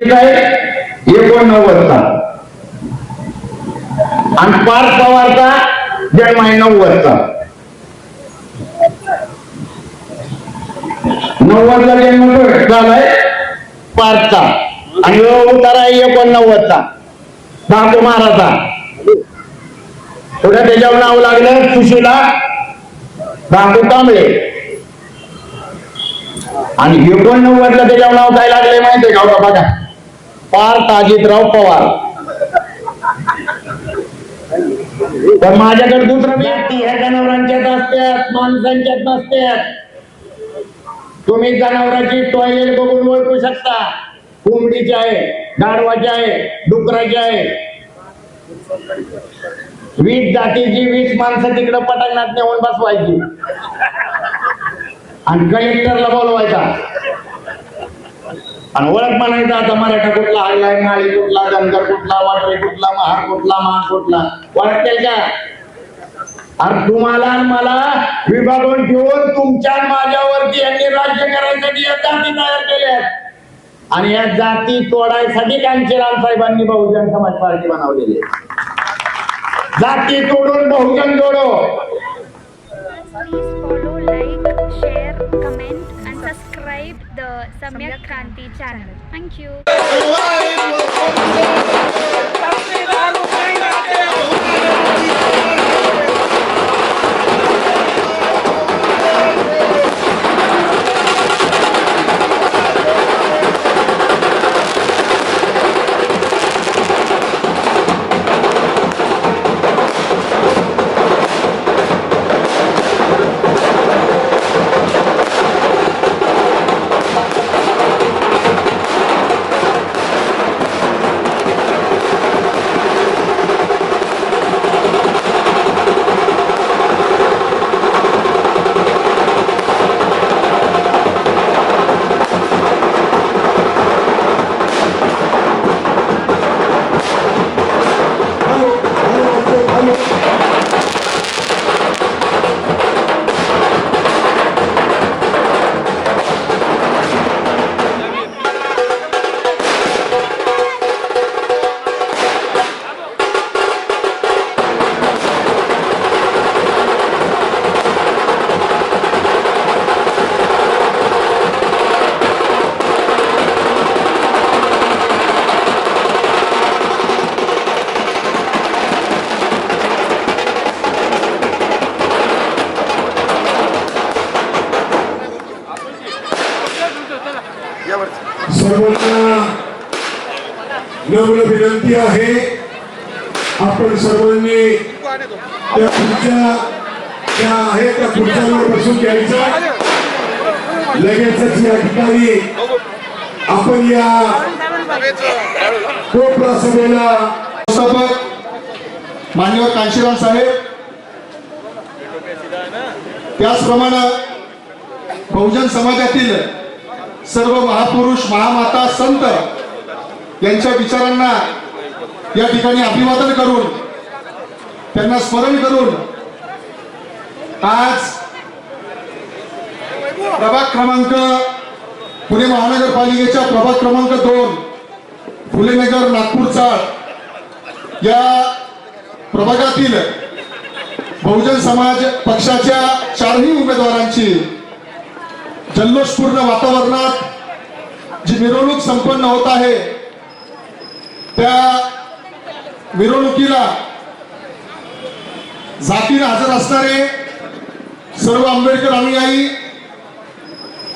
89चा आणि पार्थ पवारचा जन्म आहे 90चा. 90ला जन्म झालाय पार्थचा आणि उतारा 89चा बापू महाराजचा. पुढे त्याच्यावर नाव लागलं सुशीला बापू कांबळे आणि 89ला त्याच्यावर नाव काय लागलंय माहितीये का बघा, पार्थ अजितराव पवार. पण माझ्याकडे दुसरं व्यक्ती ह्या जनावरांच्यात असतात, माणसांच्यात नसतात. तुम्ही जनावरांची टॉयलेट बघून ओळखू शकता. कोंबडीची आहे, गाढवाची आहे, डुकराची आहे. 20 जातीची 20 माणसं तिकडे पटांगणात नेऊन बसवायची आणि कलेक्टरला बोलवायचा आणि ओळख म्हणायचा. आता मराठा कुठला, हल्लाय माळी कुठला, धनगर कुठला, वाटरे कुठला, महार कुठला, महार कुठला, ओळखतील का? अरे तुम्हाला मला विभागून ठेवून तुमच्या माझ्यावरती यांनी राज्य करायसाठी या जाती तयार केल्यात आणि या जाती तोडायसाठी कांचीराम साहेबांनी बहुजन समाज पार्टी बनवलेली. जाती तोडून बहुजन जोडो. Please follow, like, share, comment and subscribe the Samyak Kranti channel. Thank you. सर्वांना नम्र विनंती आहे, आपण सर्वांनी त्या खुर्च्या त्या आहेत त्या खुर्च्यांवर बसून घ्यायचं. लगेचच या ठिकाणी आपण या कोपरा सभेला संस्थापक मान्यवर कांशीराम साहेब, त्याचप्रमाणे बहुजन समाजातील सर्व महापुरुष महामाता संत यांच्या विचारांना या ठिकाणी अभिवादन करून त्यांना स्मरण करून आज प्रभाग क्रमांक पुणे महानगरपालिकेच्या प्रभाग क्रमांक 2 फुलेनगर नागपूर चाळ या प्रभागातील बहुजन समाज पक्षाच्या 4ही उमेदवारांची जल्लोषपूर्ण वातावरणात जी मिरवणूक संपन्न होत आहे, त्या मिरवणुकीला जातीने हजर असणारे सर्व आंबेडकर अनुयायी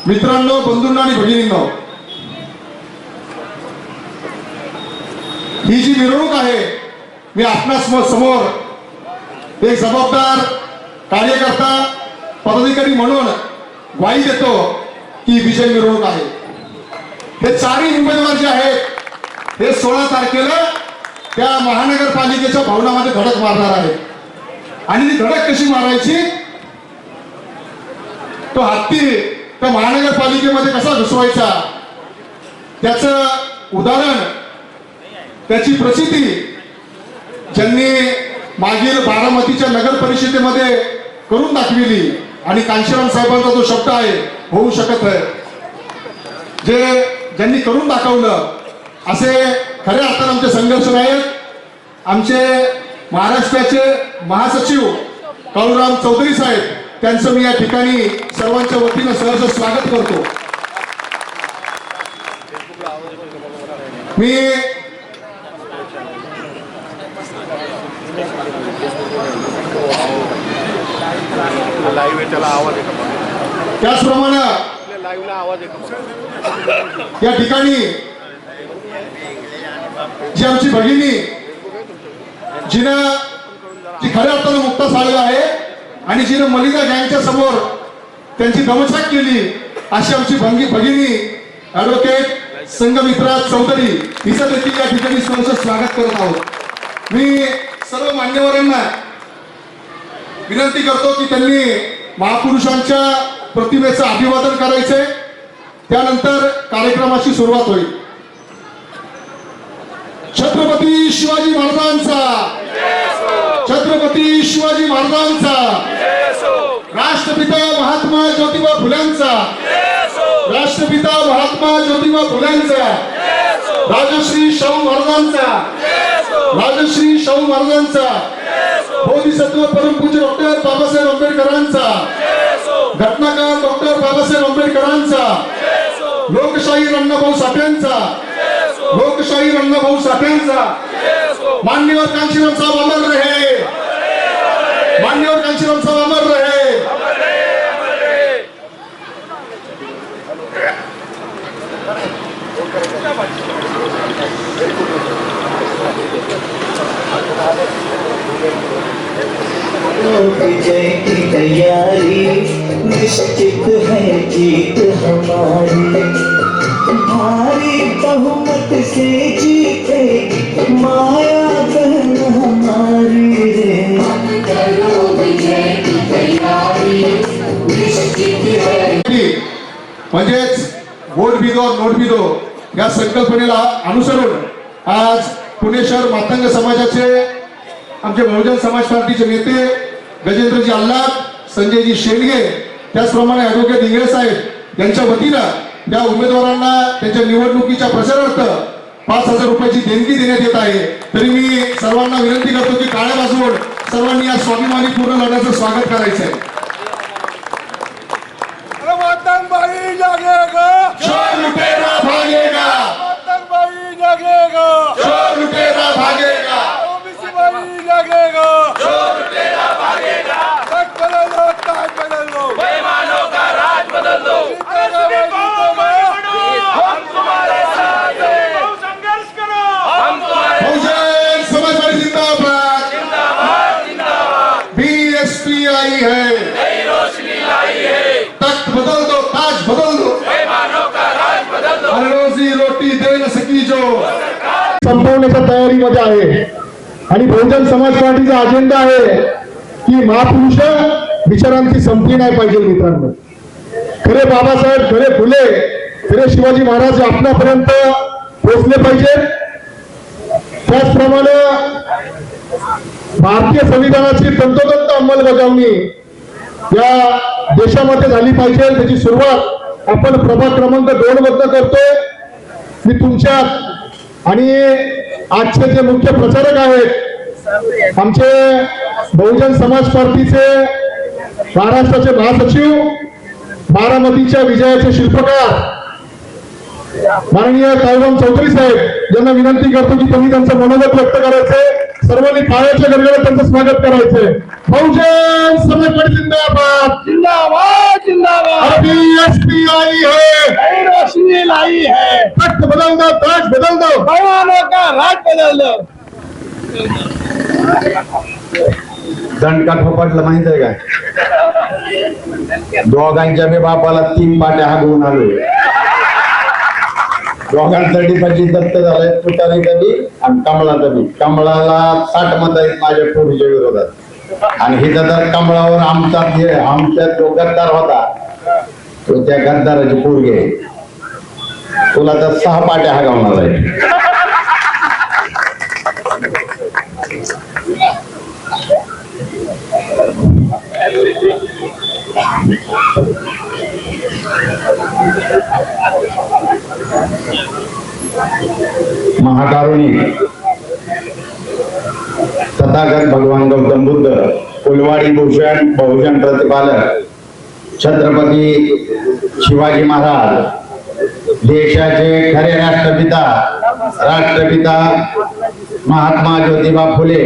मित्रांनो, बंधूंनो आणि भगिनींनो, ही जी मिरवणूक आहे, मी आपणास समोर एक जबाबदार कार्यकर्ता पदाधिकारी म्हणून ग्वाही देतो की विजय मिरवणूक आहे. हे 4ही उमेदवार जे आहेत हे 16 तारखेला त्या महानगरपालिकेच्या भवनामध्ये धडक मारणार आहे. आणि ती धडक कशी मारायची, तो हत्ती त्या महानगरपालिकेमध्ये कसा घुसवायचा, त्याचं उदाहरण, त्याची प्रचिती ज्यांनी मागील बारामतीच्या नगर परिषदेमध्ये करून दाखविली आणि कांशीराम साहेबांचा जो शब्द आहे होऊ शकत आहे, जे ज्यांनी करून दाखवलं असे खऱ्या अर्थाने आमचे संघर्ष नायक आमचे महाराष्ट्राचे महासचिव काळूराम चौधरी साहेब, त्यांचं मी या ठिकाणी सर्वांच्या वतीनं सहर्ष स्वागत करतो. मी त्याचप्रमाणे या ठिकाणी जी आमची भगिनी जिनं जी खऱ्या अर्थानं मुक्ता साळवे आहे आणि जिनं मलिदा गँगच्या समोर त्यांची दमछाक केली अशी आमची भगिनी ॲडव्होकेट संघमित्रा चौधरी हिचं देखील या ठिकाणी सहर्ष स्वागत करत आहोत. मी सर्व मान्यवरांना विनंती करतो की त्यांनी महापुरुषांच्या प्रतिमेचं अभिवादन करायचंय, त्यानंतर कार्यक्रमाची सुरुवात होईल. छत्रपती शिवाजी महाराजांचा, छत्रपती शिवाजी महाराजांचा, राष्ट्रपिता महात्मा ज्योतिबा फुल्यांचा, राष्ट्रपिता महात्मा ज्योतिबा फुल्यांचा, राजश्री शाहू महाराजांचा, राजश्री शाहू महाराजांचा, बोधिसत्व परमपूज्य डॉक्टर बाबासाहेब आंबेडकरांचा, घटनाकार डॉक्टर बाबासाहेब आंबेडकरांचा, लोकशाही अण्णाभाऊ साठेंचा, लोकशाही अण्णाभाऊ साठेंचा, मान्यवर कांशीराम साहेब अमर रहे, मान्यवर कांशीराम साहेब अमर रहे. विजय की तैयारी निश्चित है जीत हमारी, भारी बहुमत से जीते माया बहन हमारी रे. करो विजय की तैयारी निश्चित है. म्हणजेच वोट भी दो नोट भी दो या संकल्पनेला अनुसरून आज पुणे शहर मातंग समाजाचे आमचे बहुजन समाज पार्टीचे नेते गजेंद्रजी आल्हाद, संजयजी शेंडगे, त्याचप्रमाणे ॲडव्होकेट इंगळे साहेब यांच्या वतीनं त्या उमेदवारांना त्यांच्या निवडणुकीच्या प्रचारार्थ 5,000 रुपयाची देणगी देण्यात येत आहे. तरी मी सर्वांना विनंती करतो की टाळ्या वाजवून सर्वांनी या स्वाभिमानी पूर्ण लढ्याचं स्वागत करायचं आहे. मातंगबाई जागेगा, चोर लुटेरा भागेगा, मातंगबाई जागेगा, चोर लुटेरा भागेगा, ओबीसी बाई जागेगा, चोर लुटेरा भागेगा, ताज बदल दो, ताज बदल दो, बेईमानों का राज बदल दो. हम तुम्हारे साथ हैं, संघर्ष करो, हम तुम्हारे बहुजन समाज पार्टी जिंदाबाद, जिंदाबाद जिंदाबाद. बीएसपी आई है, नई रोशनी लाई है, तख्त बदल दो, ताज बदल दो, बेईमानों का राज बदल दो. आणि रोजी रोटी दे न सकी जो संपवण्याच्या तयारीमध्ये आहे. आणि बहुजन समाज पार्टीचा अजेंडा आहे की महापुरुष विचारांची संपली नाही पाहिजे. मित्रांनो, खरे बाबासाहेब, खरे फुले, खरे शिवाजी महाराज आपल्यापर्यंत पोहोचले पाहिजे. त्याचप्रमाणे भारतीय संविधानाची तंतोतंत अंमलबजावणी या देशामध्ये झाली पाहिजे. त्याची सुरुवात आपण प्रभाग क्रमांक 2 मधनं करतोय. मी तुमच्यात आणि आजचे जे मुख्य प्रचारक आहेत आमचे बहुजन समाज पार्टीचे महाराष्ट्राचे महासचिव, बारामतीच्या विजयाचे शिल्पकार माननीय काळूराम चौधरी साहेब यांना विनंती करतो की त्यांनी त्यांचं मनोगत व्यक्त करायचे. सर्वांनी टाळ्याच्या गडगडात त्यांचं स्वागत करायचंय. बहुजन समाज पार्टी जिंदाबाद, जिंदाबाद जिंदाबाद. बीएसपी आई है, नई रोशनी लाई है, तख्त बदल दो, ताज बदल दो, बेईमानों का राज बदल दो. दंड का ठोपटलं माहित आहे का? दोघांच्या मी बापाला 3 पाट्या हागवून आलो. दोघांसाठी माझी दत्त झालंय, तुतारी कधी आणि कमळाचा बी. कमळाला 60 मत आहेत माझ्या पोरीच्या विरोधात, आणि हिचा तर कमळावर आमच्या जो गद्दार होता तो त्या गद्दाराची पोरगी आहे. तुला तर 6 पाट्या हागवणार आहे. महाकारुणिक तथागत भगवान गौतम बुद्ध, फुलवाडी भूषण बहुजन प्रतिपालक छत्रपती शिवाजी महाराज, देशाचे खरे राष्ट्रपिता महात्मा ज्योतिबा फुले,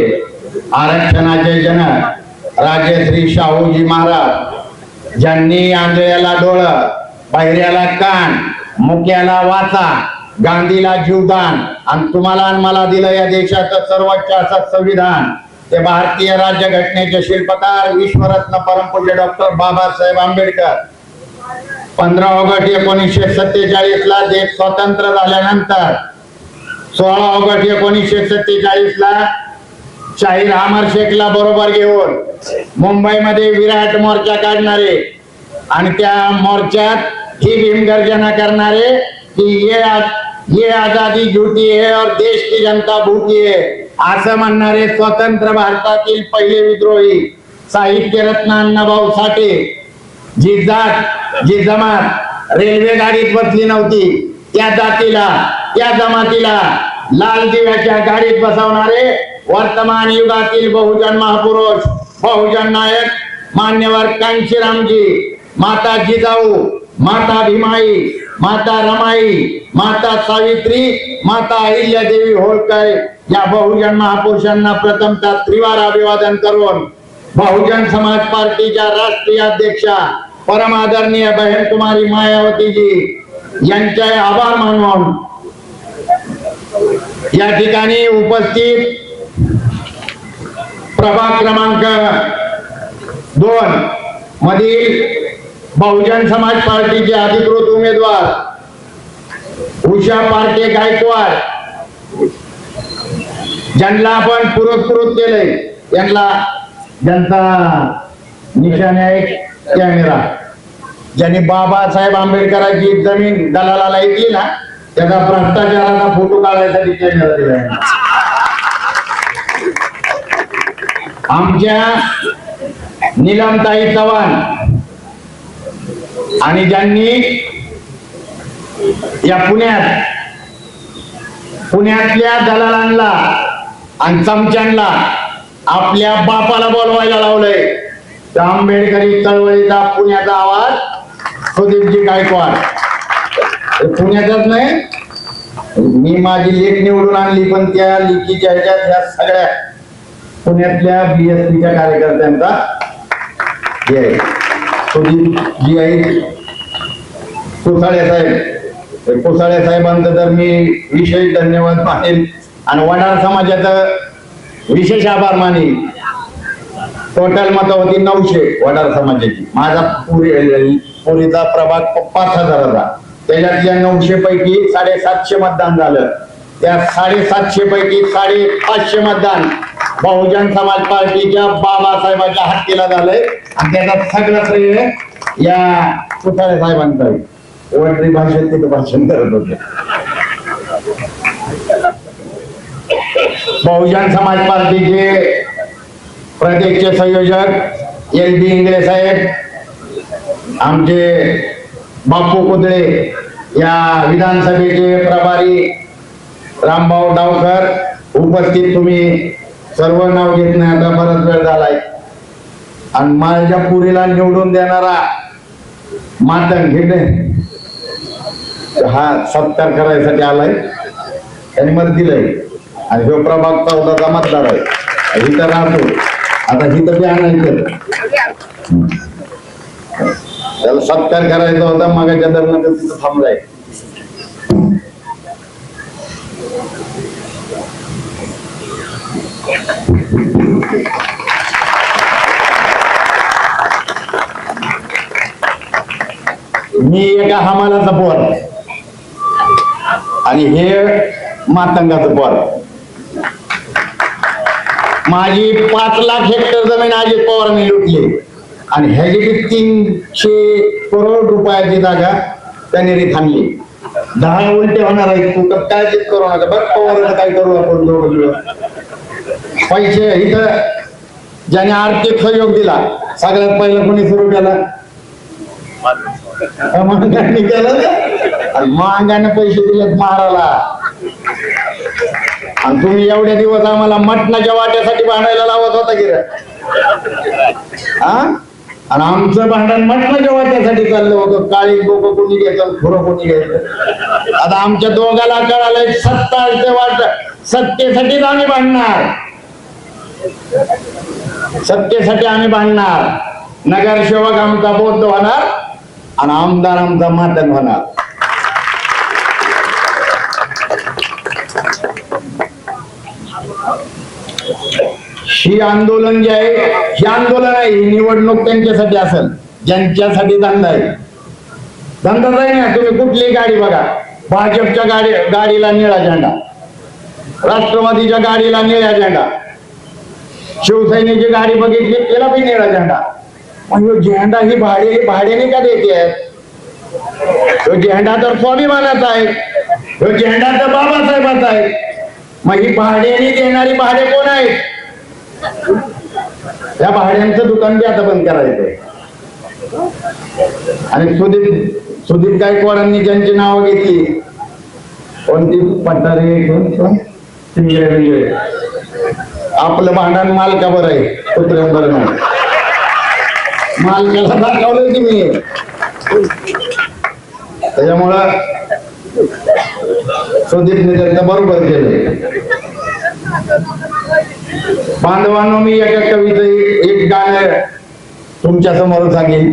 आरक्षणाचे जनक राजश्री शाहूजी महाराज, ज्यांनी आंधळ्याला डोळं, बहिऱ्याला कान, मुक्याला वाचा, गांधीला जीवदान आणि तुम्हाला आणि मला दिलं या देशाचं सर्वोच्च असं संविधान, ते भारतीय राज्यघटनेचे शिल्पकार विश्वरत्न परमपूज्य डॉक्टर बाबासाहेब आंबेडकर. 15 ऑगस्ट 1947 ला देश स्वतंत्र झाल्यानंतर 16 ऑगस्ट 1947 ला शाहीर अमर शेखला बरोबर घेऊन मुंबईमध्ये विराट मोर्चा काढणारे आणि त्या मोर्चात ही भीमगर्जना करणारे की ये आजादी झूठी है और देश की जनता भूखी है असं म्हणणारे स्वतंत्र भारतातील पहिले विद्रोही साहित्य रत्न अण्णाभाऊ साठे. जी जात जी जमात रेल्वे गाडीत बसली नव्हती त्या जातीला त्या जमातीला लाल दिव्याच्या गाडीत बसवणारे वर्तमान युगातील बहुजन महापुरुष, बहुजन नायक मान्यवर कांशीरामजी, माता जिजाऊ, माता भीमाई, माता रमाई, माता सावित्री, माता अहिल्यादेवी होळकर या बहुजन महापुरुषांना प्रथमतः त्रिवार अभिवादन करून बहुजन समाज पार्टीच्या राष्ट्रीय अध्यक्षा परम आदरणीय बहन कुमारी मायावतीजी यांचे आभार मानून या ठिकाणी उपस्थित प्रभाग क्रमांक 2 मधील बहुजन समाज पार्टीचे अधिकृत उमेदवार उषा पार्टे गायकवाड, ज्यांना आपण पुरस्कृत केले, त्यांना जनता निशाणे एक कॅमेरा, ज्यांनी बाबासाहेब आंबेडकरांची जमीन दलालाला ऐकली ना त्याचा भ्रष्टाचाराचा फोटो काढायसाठी कॅमेरा दिला. आमच्या नीलमताई चव्हाण आणि ज्यांनी या पुण्यातल्या दलालांना आणि चमच्यांना आपल्या बापाला बोलवायला लावलंय, त्या आंबेडकरी चळवळीचा पुण्याचा आवाज सुदीपजी गायकवाड. पुण्याचाच नाही, मी माझी लेख निवडून आणली पण त्या लेखीच्या ह्याच्यात ह्या सगळ्या पुण्यातल्या बीएसपीच्या कार्यकर्त्यांचा सुदीपजी आहे. कोसाळे साहेब, कोसाळे साहेबांचं तर मी विशेष धन्यवाद मानेल आणि वडार समाजाचं विशेष आभार मानेल. टोटल मत होती 900 वडार समाजाची. माझा पुरीचा प्रभाग 5000 होता, त्याच्यातल्या 900 पैकी 750 मतदान झालं. त्या 750 पैकी 550 मतदान बहुजन समाज पार्टीच्या बाबासाहेबांच्या हत्तीला झालंय आणि त्याचा सगळं श्रेय या कोसाळे साहेबांचं आहे. वडरी भाषेत तिथं भाषण करत होते. बहुजन समाज पार्टीचे प्रदेशचे संयोजक LB इंगळे साहेब, आमचे बापू कुदळे, या विधानसभेचे प्रभारी रामभाऊ डावकर उपस्थित. तुम्ही सर्व नाव घेत नाही, आता बराच वेळ झालाय. आणि माझ्या पुरीला निवडून देणारा मातंग घेणे हा सत्कार करायसाठी आलाय, त्यांनी मत दिलंय. आणि जो प्रभाग 14चा मतदार आहे, इथं राहतो. आता इथं बी आणायचं, त्याला सत्कार करायचा होता, मागाच्या दरम्यान तिथं थांबलाय. मी एका हमालाचा पोर आणि हे मातंगाचं पोर. माझी 5 लाख हेक्टर जमीन अजित पवारांनी लुटली आणि ह्याची 300 करोड रुपयाची जागा त्यांनी रिथाणली. 10 उलटे होणार आहेत, तू तर काय करू नका बघ. पवारांना काय करू आपण दोघं. पैसे इथं ज्याने आर्थिक सहयोग दिला सगळ्यात पहिलं कोणी सुरू केला? महागाने केलं. महागाने पैसे दिलेत महाराला. आणि तुम्ही एवढे दिवस आम्हाला मटणाच्या वाट्यासाठी भांडायला लावत होता की रे? हा? आणि आमचं भांडण मटणाच्या वाट्यासाठी चाललं होतं. काळी डोकं कोणी घ्यायचं, खुरं कोणी घ्यायचं. आता आमच्या दोघाला कळालंय सत्ता ते वाट, सत्तेसाठीच आम्ही भांडणार, सत्तेसाठी आम्ही भांडणार. नगरसेवक आमचा बौद्ध होणार आणि आमदार आमचा मातन होणार. ही आंदोलन जे आहे, हे आंदोलन आहे, ही निवडणूक त्यांच्यासाठी असेल ज्यांच्यासाठी धंदा आहे. धंदा आहे ना. तुम्ही कुठलीही गाडी बघा, भाजपच्या गाडीला निळा झेंडा, राष्ट्रवादीच्या गाडीला निळा झेंडा, शिवसेनेची गाडी बघितली त्याला बी निळा झेंडा. मग झेंडा ही भाड्याने का देते? तो झेंडा तर स्वाभिमानाचा आहे, तो झेंडा तर बाबासाहेबांचा आहे. मग ही भाड्याने देणारी भाडे कोण आहेत? त्या भाड्यांचं दुकान बी आता बंद करायचंय. आणि सुदीप गायकवाडांनी ज्यांची नावं घेतली, कोणती पठारे, आपलं भांडण मालकावर आहे, कुत्र्यांवर नाही. मालकाला दाखवलं की मी. त्याच्यामुळं सुदीपने त्यांचं बरोबर केलं. बांधवांनो, मी एका कविता एक गाणं तुमच्या समोर सांगेन.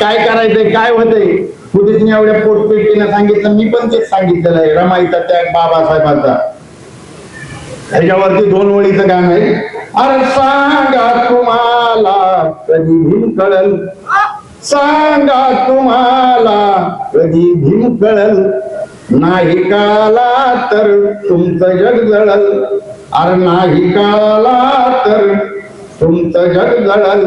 काय करायचंय, काय होतंय, सुदीपने एवढ्या पोटपेटीनं सांगितलं, मी पण तेच सांगितलेलं आहे. रमाईचा त्याग बाबासाहेबांचा. ह्याच्यावरती 2 ओळीचं गाणं आहे. अरे सांगा तुम्हाला कधी भीम कळल, सांगा तुम्हाला कधी भीम कळल, नाही काला तर तुमचं जग जळल. अरे नाही काला तर तुमचं जग जळल.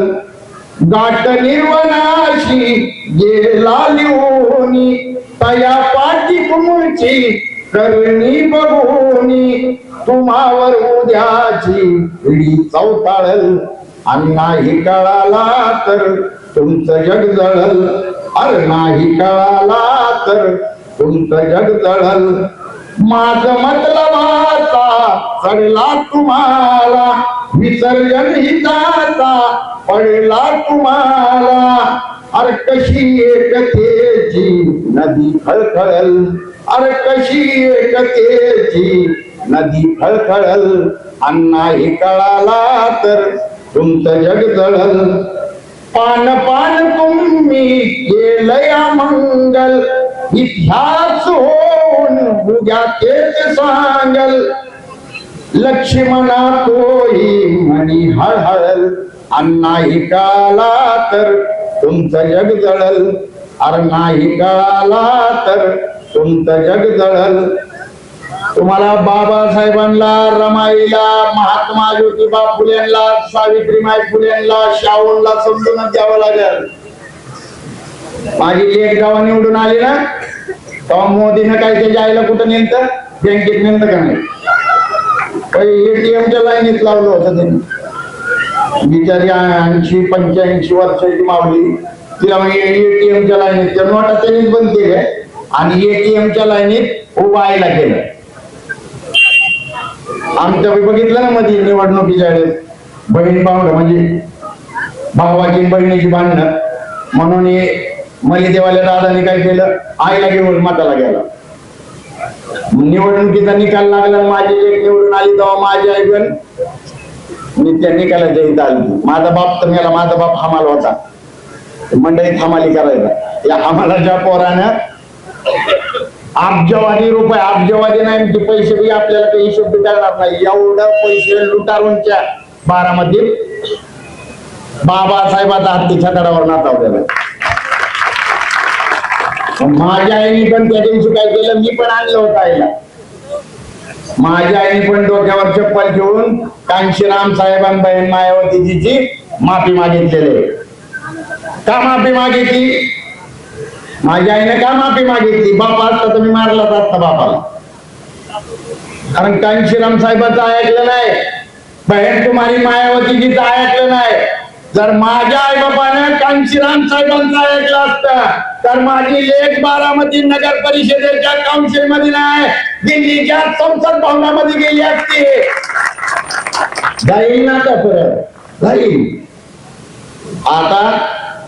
गाठ निर्वनाशी गेला लिहूनी, तया पाठी तुमची करणी बघूनी, तुम्हावर उद्याची पिढी चौताळल. आणि नाही कळाला तर तुमचं जग जळल. अरे नाही कळाला तर तुमचं जग जळल. माझं मतलबाचा चढला तुम्हाला, विसर्जन हिताचा पडला तुम्हाला. अरे कशी एकतेची नदी खळखळल, अरे कशी एकतेची नदी खळखळल. आणि कळाला तर तुमचं जग जळल. पान पान तुम्ही केलया मंगल, इतिहास होऊन उद्या तेच सांगल. लक्ष्मणा तोही म्हणी हळहळल. आणि काला तर तुमचं जग जळल. अरे नाही काला तर तुमचं जग जळल. तुम्हाला बाबासाहेबांना, रमाईला, महात्मा ज्योतिबा फुलेंना, सावित्रीबाई फुलेंना, शाहूंना समजूनच द्यावं लागेल. माझी एक गावा निवडून आली ना, तेव्हा मोदीनं काय त्याच्या आईला कुठं नेलं, बँकेत नेलं का नाही? एटीएमच्या लाईनीत लावलं होतं त्यांनी. बिचारी 80-85 वर्षाची मावली, तिला एटीएमच्या लाईनीत त्या नोटा त्यांनीच बंद केल्या आणि एटीएमच्या लाईनीत उभं आयला केलं. आमच्या बघितलं ना मध्ये निवडणुकीच्या वेळेस बहीण भावंड म्हणजे भावाची बहिणीची भांडणं म्हणून मलिदेवाल्या दादाने काय केलं, आईला घेऊन माताला गेला. निवडणुकीचा निकाल लागला, माझी एक निवडून आली तेव्हा माझी आई पण मी त्या निकालाच्या इथं आली. माझा बाप तर मेला, माझा बाप हमाल होता, मंडळीत हमाली करायचा. या हमालाच्या पोरानं अब्जवादी रुपये, अब्जवादी नाही ते पैसे बी आपल्याला काही हिशोब बी करणार नाही, एवढं पैसे लुटारूनच्या बारामतीत बाबासाहेबाचा हत्तीच्या तडावर नाचावलेला. माझ्या आईने पण त्या दिवशी काय केलं, मी पण आणलं होतं आईला. माझ्या आईने पण डोक्यावर चप्पल घेऊन कांशीराम साहेबांबाई मायावतीजीची माफी मागितलेली. का माफी मागितली? माझ्या आईने का माफी मागितली? बाप असता तर मी मारलाच असता बापाला. कारण कांशीराम साहेबांचं ऐकलं नाही, बहीण तुम्हारी मायावतीजीचं ऐकलं नाही, जर माझ्या आई बाबानं कांशीराम साहेबांचा ऐकलं असतं तर माझी लेक बारामती नगर परिषदेच्या काउन्सिल मध्ये नाही, दिल्लीच्या संसद भवनामध्ये गेली असती. जाईल ना का परत जाईल. आता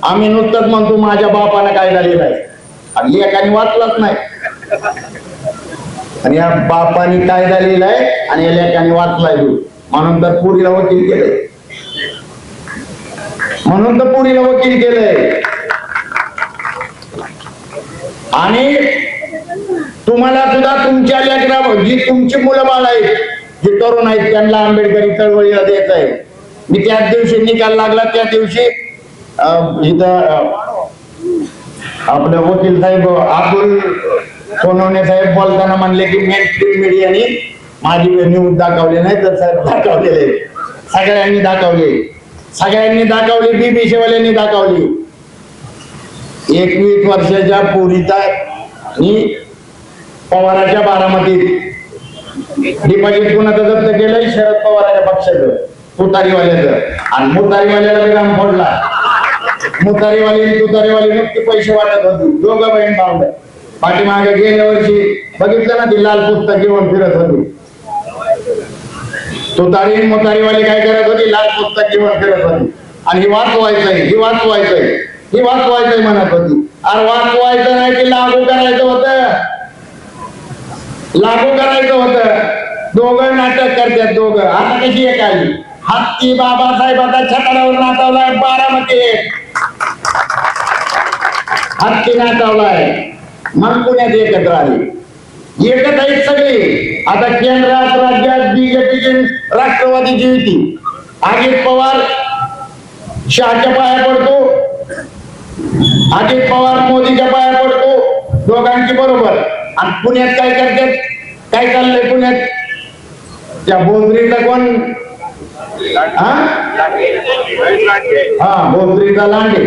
आम्ही नुकतंच म्हणतो माझ्या बापानं काय झालेलं आहे आणि एकाने वाचलंच नाही, आणि या बापाने काय झालेलं आहे आणि या लेकाने वाचलाय म्हणून तर पुरीला वकील केलंय, म्हणून तर पुरीला वकील केलंय. आणि तुम्हाला सुद्धा तुमच्या लेकरा जी तुमची मुलं बाळ आहेत जी तरुण आहेत त्यांना आंबेडकरी चळवळीला द्यायचं आहे. मी त्याच दिवशी निकाल लागला त्या दिवशी इथं आपले वकील साहेब अब्दुल सोनवणे साहेब बोलताना म्हणले की मेन स्ट्रीम मीडियाने माझी न्यूज दाखवली नाही तर साहेब दाखवलेले, सगळ्यांनी दाखवले, सगळ्यांनी दाखवली, BBC वाल्यांनी दाखवली. 21 वर्षाच्या पोरीचा आणि पवाराच्या बारामतीत डिपॉझिट कुणाचं जप्त केलंय? शरद पवाराच्या पक्षाचं, तुतारीवाल्याचं. आणि मुतारीवाल्याला विराम फोडला. मुतारीवाली तुतारीवाली नुकती पैसे वाटत होती, दोघं बहीण भावंड. पाठीमागे गेल्या वर्षी बघितलं ना ती लाल पुस्तक घेऊन फिरत होती. तुतारी मुतारीवाली काय करत होती? लाल पुस्तक घेऊन फिरत होती. आणि ही वाचवायचंय, ही वाचवायचंय, ही वाचवायचंय म्हणत होती. अरे वाचवायचं नाही की लागू करायचं होतं, लागू करायचं होतं. दोघं नाटक करतात दोघं. आता कशी एक आली हत्ती बाबासाहेबाचा छकड्यावर नाचवलाय बारामती, हत्ती नाचवलाय. मग पुण्यात एकत्र आली, एकच आहेत सगळे. आता केंद्रात राज्यात बीजेपीची राष्ट्रवादीची युती. अजित पवार शहाच्या पाया पडतो, अजित पवार मोदीच्या पाया पडतो, दोघांची बरोबर. आणि पुण्यात काय करतात? काय चाललंय पुण्यात? त्या बोजरीचा कोण? हा बोजरीचा लांडे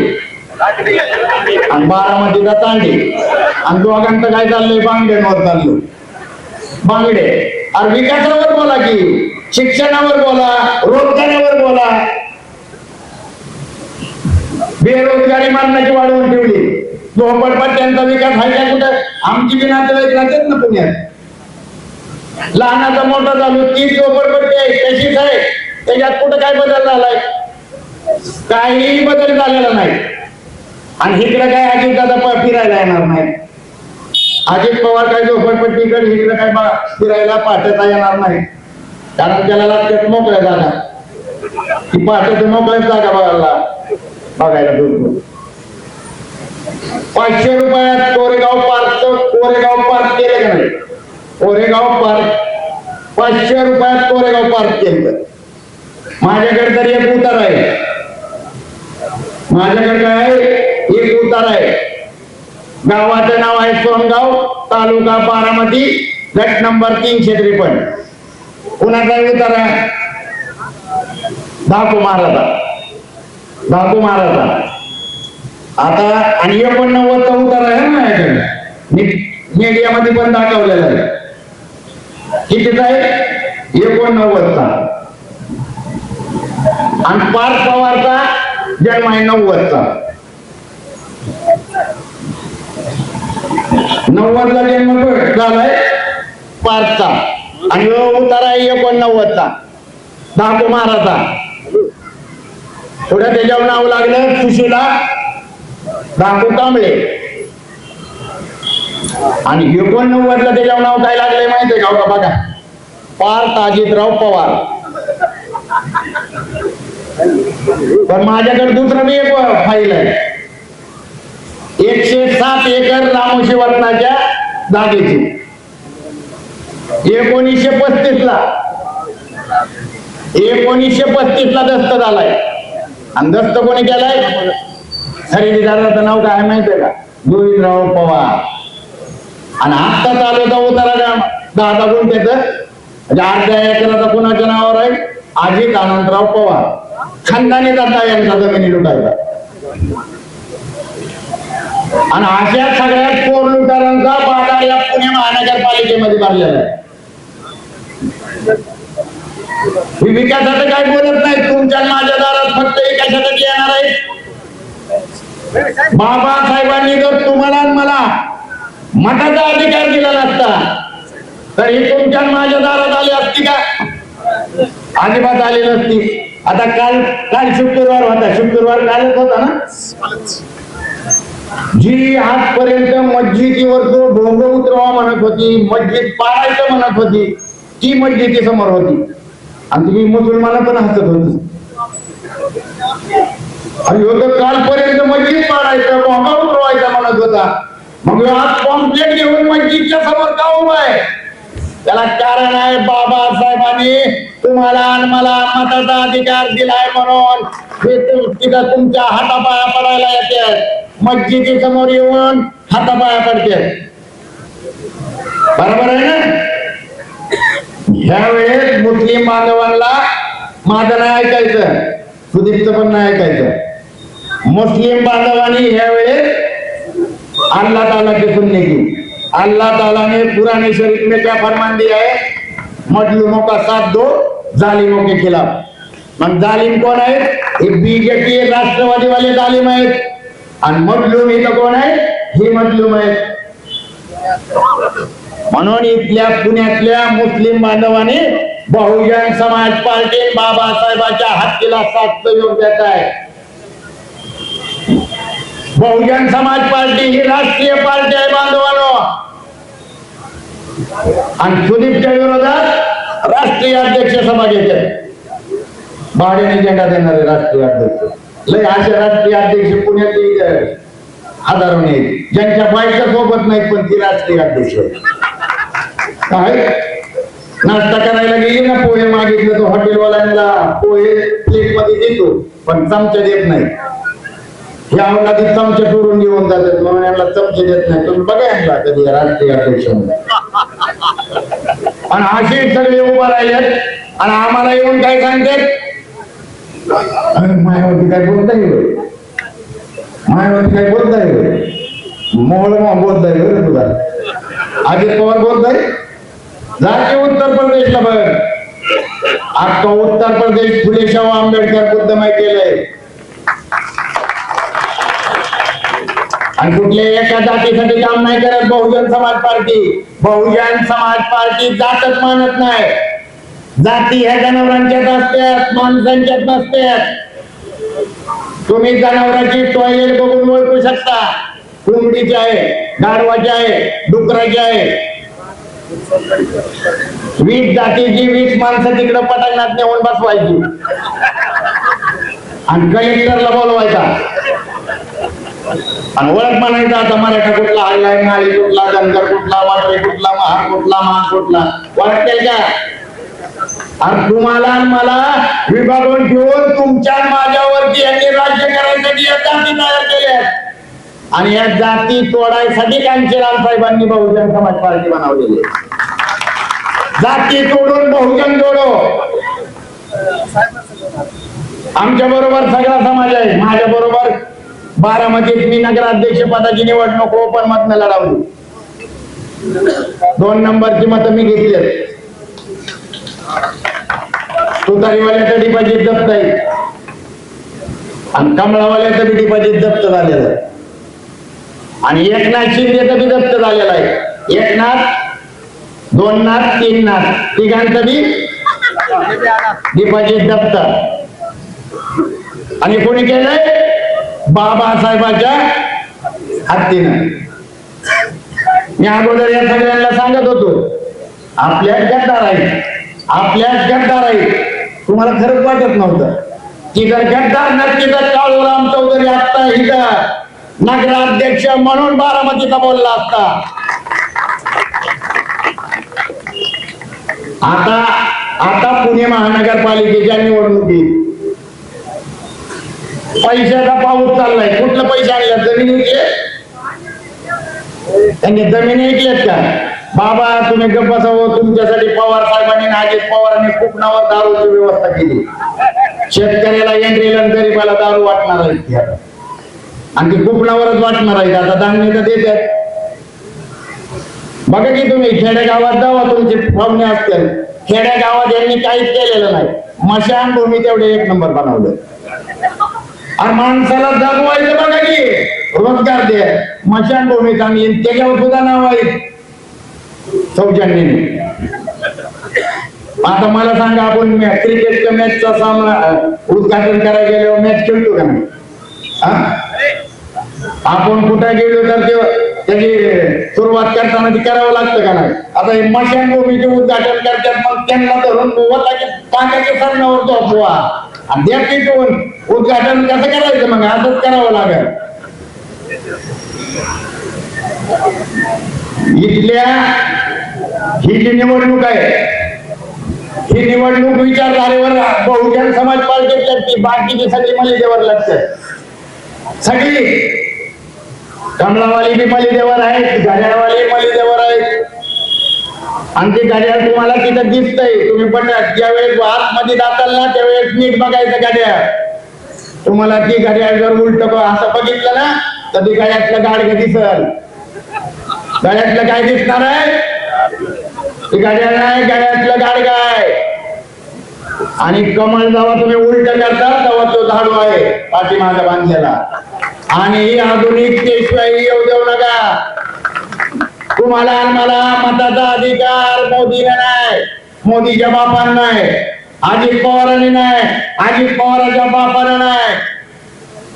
आणि बारामतीचा तांडे. आणि दोघांचं काय चाललंय? बांगड्यांवर चाललंय, बांगडे. अरे विकासावर बोला की, शिक्षणावर बोला, रोजगारावर बोला. बेरोजगारी मारण्याची वाढवून ठेवली. झोपडपट्ट्यांचा विकास आहे का कुठं? आमची बी नातेवाईक राहतात ना पुण्यात. लहानाचा मोठा झालो, ती झोपडपट्टी आहे तशीच आहे. त्याच्यात कुठं काय बदल झालाय? काहीही बदल झालेला नाही. आणि इकडे काय अजित दादा फिरायला येणार नाही. अजित पवार काय झोपडपट्टीकडे इकडे काय फिरायला पाठवता येणार नाही, कारण त्याला लागतात मोकळ्या जागा. ती पाठवते मोकळ्या जागा बघायला बिलकुल. 500 रुपयात कोरेगाव पार्क केलं का नाही? कोरेगाव पार्क 500 रुपयात कोरेगाव पार्क केलं. माझ्याकडे तरी एक उतार आहे, माझ्याकडे काय एक उतार आहे. गावाचं नाव आहे सोनगाव, तालुका बारामती, गट नंबर 353. कुणाचा उतार आहे? धाकू महाराजा. आता आणि 89चा उतार आहे ना माझ्याकडे, मीडियामध्ये पण दाखवलेला आहे. कितीचा आहे? 89चा. आणि पार्थ पवारचा जन्म आहे 90चा. 90ला जन्म झालाय पार्थचा आणि उतारा आहे 89चा. धाकू महाराजा. पुढे त्याच्यावर नाव लागलं सुशीला धाकू कांबळे. आणि 89ला त्याच्यावर नाव काय लागलंय माहितीये का? बघा, पार्थ अजितराव पवार. पण माझ्याकडे दुसरं बी एक फाईल आहे. 107 एकर रामोशी वतनाच्या जागेची. 1935ला दस्त झालाय. आणि दस्त कोणी केलाय? खरेदीदाराचं नाव काय माहितीये का? गोविंदराव पवार. आणि आत्ता चालूचा उतारा 10 गुंठ्याचं म्हणजे 1/2 एकराचा कोणाच्या नावावर आहे? अजित अनंतराव पवार. खानदानी जाता यांचा जमिनी लुटायचा. आणि अशा सगळ्यात चोर लुटारांचा बाजार या पुणे महानगरपालिकेमध्ये भरलेला आहे. विकासाचं काय बोलत नाही. तुमच्या माझ्या दारात फक्त एक कशासाठी येणार आहेत? बाबासाहेबांनी जर तुम्हाला आणि मला मताचा अधिकार दिला नसता तर ही तुमच्या माझ्या दारात आली असती का? अजिबात आली नसती. आता काल शुक्रवार होता, शुक्रवार कालच होता ना. जी आजपर्यंत मस्जिदीवर तो ढोंग उतरवा म्हणत होती, मस्जिद पाडायचं म्हणत होती, ती मस्जिदी समोर होती आणि तुम्ही मुसलमान पण हसत होती. आणि होतं कालपर्यंत मस्जिद पाडायचं, ढोंगा उतरवायचा म्हणत होता. मग आज पॉम्पलेट घेऊन मस्जिदच्या समोर का उभा आहे? त्याला कारण आहे बाबासाहेबांनी तुम्हाला आणि मला मताचा अधिकार दिलाय म्हणून तिथं तुमच्या हातापाया पडायला येते, मस्जिदी समोर येऊन हातापाया पडते. बरोबर आहे ना? ह्या वेळेस मुस्लिम बांधवांना माझं नाही ऐकायचं, सुदीपचं पण नाही ऐकायचं. मुस्लिम बांधवांनी ह्या वेळेस अल्लाह ताला की सुनने की, अल्लाह ताला ने कुरान शरीफ में क्या फरमान दिया है? मजलूमों का साथ दो, जालिमों के खिलाफ. मग जालिम कोण आहेत? हे बीजेपी राष्ट्रवादी वाले जालिम आहेत आणि मजलूम इथं कोण आहे? हे मजलूम आहेत. म्हणून इथल्या पुण्यातल्या मुस्लिम बांधवांनी बहुजन समाज पार्टी बाबासाहेबांच्या हत्तीला साथ सहयोग देत आहे. बहुजन समाज पार्टी ही राष्ट्रीय पार्टी आहे बांधवांनो, आणि सुदीपच्या विरोधात राष्ट्रीय अध्यक्ष सभा घेते. भाड्याने झेंडा देणारे राष्ट्रीय अध्यक्ष, लय असे राष्ट्रीय अध्यक्ष पुण्यात हजारो नाही, ज्यांच्या बायका सोबत नाहीत पण ती राष्ट्रीय अध्यक्ष. काय नाश्ता करायला गेली ना, पोहे मागितलं तो हॉटेलवाल्यांना पोहे प्लेट मध्ये देतो पण चमचा देत नाही. या औलादीत चमचे टोरून घेऊन जातात म्हणून यांना चमचे देत नाही. तुम्ही बघा यांना कधी राष्ट्रीय अध्यक्ष आणि असे सगळे उभा राहिले आणि आम्हाला येऊन काय सांगतात? मायावती काय बोलता येईल, मायावती काय बोलता येईल, मोहळ बोलता येईल तुला, अजित पवार बोलताय. जाते उत्तर प्रदेशला बघ, आता उत्तर प्रदेश फुले शाहू आंबेडकर बुद्धमय केलंय आणि कुठल्या एका जातीसाठी काम नाही करत बहुजन समाज पार्टी. बहुजन समाज पार्टी जातच मानत नाही. जाती ह्या जनावरांच्यात असतात, माणसांच्यात नसतात. तुम्ही जनावरांची टॉयलेट बघून ओळखू शकता, कोंबडीची आहे, गाढवाची आहे, डुकराची आहे. 20 जातीची 20 माणसं तिकडे पटांगणात नेऊन बसवायची आणि कलेक्टरला बोलवायचा आणि ओळख म्हणायचा. आता मराठा कुठला हल्लाय, माळी कुठला, धनगर कुठला, वाटरे कुठला, महार कुठला, महार कुठला, ओळखतील का? आणि तुम्हाला आणि मला विभागून ठेवून तुमच्या माझ्यावरती यांनी राज्य करायसाठी या जाती तयार केल्या आणि या जाती तोडायसाठी कांचीराम साहेबांनी बहुजन समाज पार्टी बनवलेली. जाती तोडून बहुजन जोडो. आमच्या बरोबर सगळा समाज आहे. माझ्या बरोबर बारामतीत मी नगराध्यक्ष पदाची निवडणूक ओपन मतनं लढवली. 2 नंबरची मतं मी घेतली. तुतारीवाल्याचं डिपॉझिट जप्त आहे आणि कमळावाल्याचं बी डिपॉझिट जप्त झालेलं आहे आणि एकनाथ शिंदेचं बी जप्त झालेलं आहे. एकनाथ, 2 नाथ, 3 नाथ तिघांचं बी डिपॉझिट जप्त. आणि कोणी केलंय? बाबासाहेबांच्या हत्तीनं. मी अगोदर या सगळ्यांना सांगत होतो, आपल्या गद्दार आहे, आपल्या गद्दार आहे. तुम्हाला खरंच वाटत नव्हतं की जर गद्दार नक्की तर काळूराम चौधरी आता इथं नगराध्यक्ष म्हणून बारामतीचा बोलला असता. आता पुणे महानगरपालिकेच्या निवडणुकीत पैशाचा पाऊस चाललाय. कुठलं पैसे आणले? जमिनीचे. त्यांनी जमिनी ऐकल्यात का? बाबा तुम्ही गप्प बसावं. तुमच्यासाठी पवार साहेबांनी, अजित पवारांनी कुपनावर दारूची व्यवस्था केली. शेतकऱ्याला एंट्रीला गरीबाला दारू वाटणार आहेत आणि ते कुपनावरच वाटणार आहेत. आता धान्य तर देतात. बघा की तुम्ही खेडेगावात जावा, तुमचे पाहुणे असतील. खेडेगावात यांनी काहीच केलेलं नाही. मशानभूमी तेवढे 1 नंबर बनवलं. आणि माणसाला जगवायचं बघा की रोजगार दे, स्मशानभूमी चांगली, त्याच्यावर सुद्धा नाव आहे सौजन्याने. आता मला सांगा, आपण क्रिकेटच्या मॅचचा सामना उद्घाटन करायला गेल्यावर मॅच खेळतो का नाही? आपण कुठे गेलो तर त्याची सुरुवात करताना ती करावं लागतं का नाही? आता हे स्मशानभूमीचे उद्घाटन करतात, मग त्यांना धरून पाण्याच्या सरणावर झोपवा आणि त्या पिटून उद्घाटन कसं करायचं? मग असंच करावं लागेल. इथल्या ही जी निवडणूक आहे, ही निवडणूक विचारधारेवर बहुजन समाज पार्टी लढते, बाकीची सगळी मलिदेवर लढते. सगळी कमळावाली बी मलिदेवर आहेत, घड्याळवाली मलिदेवर आहेत. आणि ते घड्याळ तुम्हाला तिथं दिसतंय, तुम्ही पण ज्यावेळेस आतमध्ये जाताल ना त्यावेळेस नीट बघायचं घड्याळ. तुम्हाला ती घड्याळ जर उलट असं बघितलं ना तर ती गळ्यातलं गाडगं दिसल. गळ्यातलं काय दिसणार आहे? ती घड्याळ नाही, गळ्यातलं गाडगं आहे. आणि कमळ जेव्हा तुम्ही उलट करता तेव्हा तो झाडू आहे पाठीमागे बांधलेला. आणि ही आधुनिक पेशवाई येऊ देऊ नका. तुम्हाला आणि मला मताचा अधिकार मोदीने नाही, मोदीच्या बापानं नाही, अजित पवारांनी नाही, अजित पवारांच्या बापानं नाही.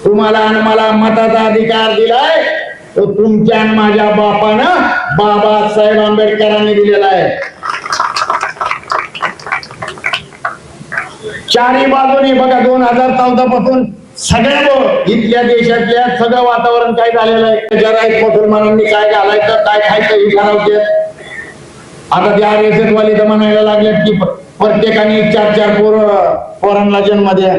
तुम्हाला आणि मला मताचा अधिकार दिलाय तो तुमच्या आणि माझ्या बापानं बाबासाहेब आंबेडकरांनी दिलेला आहे. चारी बाजूने बघा 2014 पासून सगळ्या इथल्या देशातल्या सगळं वातावरण काय झालेलं आहे. जरा मुसलमानांनी काय घालायचं काय खायचं हे ठरवते. आता ते RSS वाले तर म्हणायला लागले की प्रत्येकाने 4-4 पोरांना जन्म द्या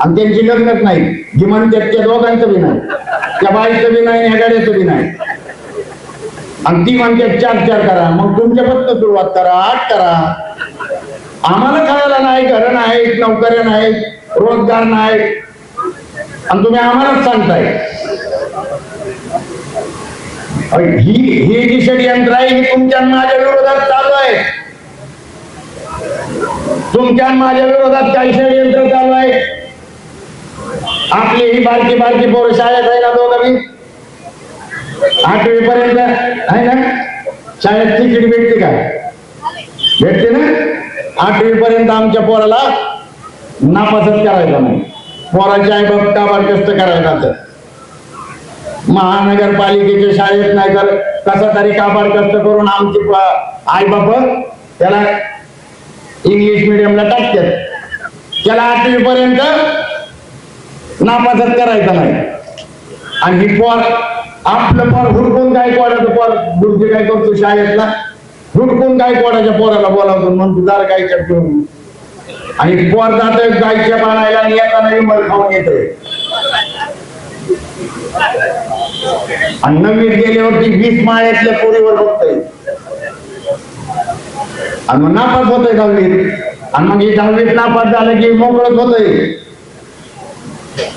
आणि त्यांची लग्नच नाही. जी म्हणतात त्या दोघांचं बी नाही, त्या बाईचं बी नाही, गाड्याचं बी नाही. आणि ती म्हणतात 4-4 करा. मग तुमच्यापासून सुरुवात करा, 8 करा. आम्हाला खायला नाही, घर नाही, नोकऱ्या नाही, रोजगार नाही, आणि तुम्ही आम्हालाच सांगताय. ही जी षडयंत्र आहे ही तुमच्या माझ्या विरोधात चालू आहे. तुमच्या माझ्या विरोधात काही षडयंत्र चालू आहे. आपली ही बारकी बारकी पोरं शाळेत आहे ना, दोघं 8वी पर्यंत आहे ना, शाळेत तिकीट भेटते का? भेटते ना. 8वी पर्यंत आमच्या पोराला नापासच करायचा नाही. पोराचे आई बाप काबाड कष्ट करायला तर महानगरपालिकेच्या शाळेत नाही तर कसा तरी काबाड कष्ट करून आमचे आई बाप त्याला इंग्लिश मिडियमला टाकतात. त्याला 8वी पर्यंत नापासच करायचा नाही. आणि ही पोर आपलं पोर हुडकून गायकवाडाचं पोर गुरुजी काय करतो शाळेतला, हुडकून गायकवाडाच्या पोराला बोलावतो म्हणतो जरा गायच्या घेऊन. आणि पोर जात गायच्या बाणायला येताना विमल खाऊन येतोय. आणि नवीन गेल्यावरती 20 माळ्यातल्या पोरीवर बघतोय आणि मग नापास होतोय 10वीत. आणि मग ही 10वीत नापास झालं की मोकळत होतोय.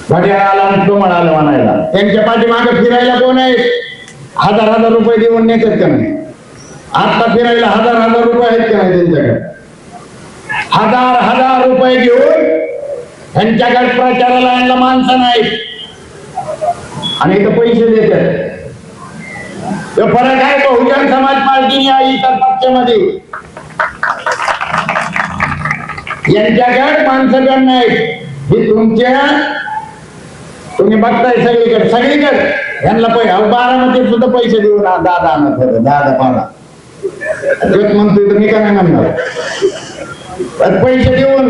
घड्याळ आला आणि कमळ आलं म्हणायला. त्यांच्या पाठीमागे फिरायला कोण आहे? 1000 रुपये देऊन नेतात का नाही? आता फिरायला 1000 रुपये आहेत का नाही त्यांच्याकडे? 1000 रुपये घेऊन त्यांच्याकडे प्रचाराला आणला माणसं नाही आणि इथं पैसे देतात. तो फरक आहे बहुजन समाज पार्टी आणि इतर पक्षामध्ये. यांच्याकडे माणसं नाहीत. हे तुम्ही बघताय सगळीकडे यांना पैसे. बारामतीत सुद्धा पैसे देऊन दादा आणत होते, दादा पाडा म्हणतोय तर मी का नाही म्हणणार. पैसे देऊन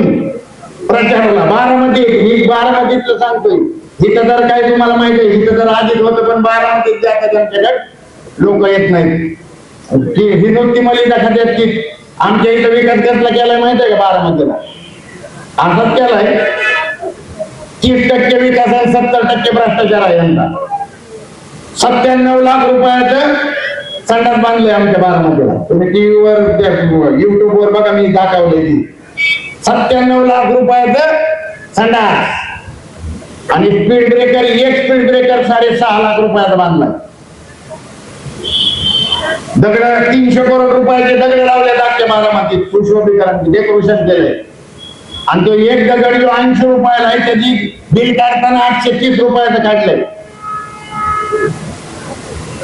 प्रचाराला बारामतीतलं सांगतोय. इथं तर काय तुम्हाला माहिती आहे, इथं तर आधीच होतं पण बारामतीत जातात त्यांच्याकडे लोक येत नाहीत. ही नुसती मलिदा खात्यात की आमच्या इथं विकास कसला केलाय माहिती आहे का? बारामतीला असाच केलाय. 30% विकास आहे, 70% भ्रष्टाचार आहे यंदा. 97 लाख रुपयाचं संडास बांधलंय आमच्या बारामतीला. तुम्ही टीव्हीवर युट्यूबवर बघा, मी दाखवलंय ती. 97 लाख रुपयाचं संडास. आणि स्पीड ब्रेकर, एक स्पीड ब्रेकर 6.5 लाख रुपयाचा बांधलाय. दगड 300 करोड रुपयाचे दगड लावले आमच्या बारामतीत. पुष्पीकरण डेकोरेशन केलंय. आणि तो एक दगड जो 80 रुपयाला आहे त्याची बिल काढताना 830 रुपयाचं काढलंय.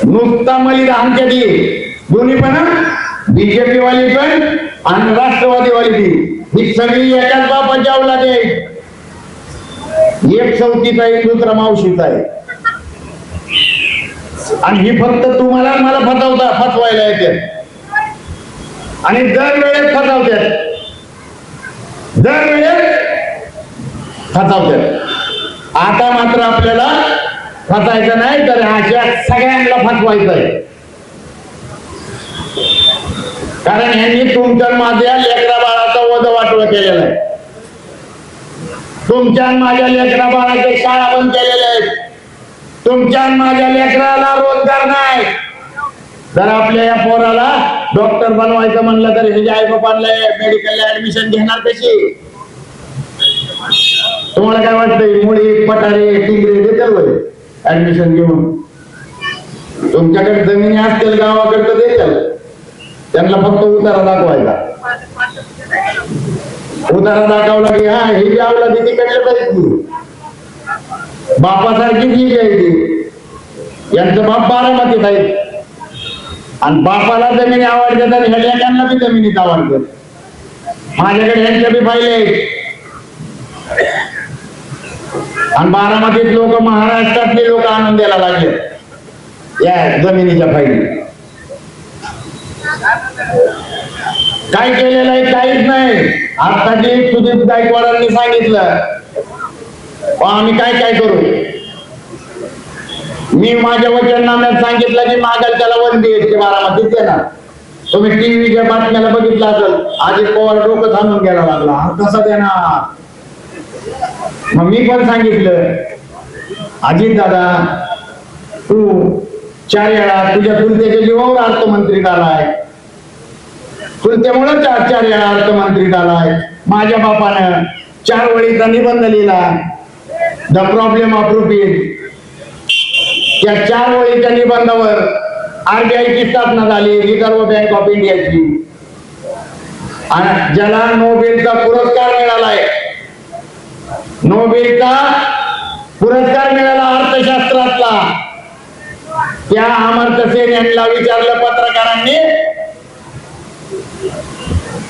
नुसता मलिदा आमच्या दोन्ही पण बीजेपी वाली पण आणि राष्ट्रवादी वाली बी ही सगळी एकाच बापाच्या औलाद आहे. एक चौथीचा आहे दुसरा मावशीचा आहे. आणि ही फक्त तुम्हाला मला फसवायला येते आणि दरवेळेस फसवतात. आता मात्र आपल्याला फसायचं नाही तर अशा सगळ्यांना फसवायचं आहे. कारण यांनी तुमच्या माझ्या लेकरा बाळाचा वध वाटोळ केलेला आहे. तुमच्या माझ्या लेकरा बाळाच्या शाळा बंद केलेल्या आहेत. तुमच्या माझ्या लेकराला रोजगार नाही. जर आपल्या या पोराला डॉक्टर बनवायचं म्हणलं तर हे आई बापांना मेडिकलला ऍडमिशन घेणार कशी? तुम्हाला काय वाटतंय? मुली पटारे टिंगरे देतात ऍडमिशन घेऊन. तुमच्याकडे जमिनी असतील गावाकडे तर देतात. त्यांना फक्त उतारा दाखवायचा. उतारा दाखवला की हा ही जी आवला तिकडे जायची बापासारखी जी घ्यायची. यांचं बाप बारामतीत आहेत आणि बापाला जमिनी आवडतात आणि ह्या लेकांना बी जमिनीत आवडतात. माझ्याकडे ह्यांच्या बी फायले आहेत. आणि बारामतीत लोक महाराष्ट्रातले लोक आणून द्यायला लागले या जमिनीच्या फायली. काय केलेलं आहे? काहीच नाही. आताची सुदीप गायकवाडांनी सांगितलं आम्ही काय काय करू. मी माझ्या वचननाम्यात सांगितलं की मागाल त्याला 1 BHK बारामतीत देणार. तुम्ही टीव्हीच्या बातम्याला बघितलं असेल अजित पवार डोकं थांबून गेला लागला कसं देणार. मग मी पण सांगितलं अजित दादा तू 4 वेळा तुझ्या चुलत्याच्या जीवावर अर्थमंत्री झालाय. चुलत्यामुळे 4 वेळा अर्थमंत्री झालाय. माझ्या बापानं 4 वेळीचा निबंध लिहिला द प्रॉब्लेम ऑफ रुपीज. त्या 4 वेळीच्या निबंधावर RBI ची स्थापना झाली, रिझर्व्ह बँक ऑफ इंडियाची. आणि ज्याला नोबेलचा पुरस्कार मिळालाय, नोबेलचा पुरस्कार मिळाला अर्थशास्त्रातला, त्या अमर्त्य सेन यांना विचारलं पत्रकारांनी.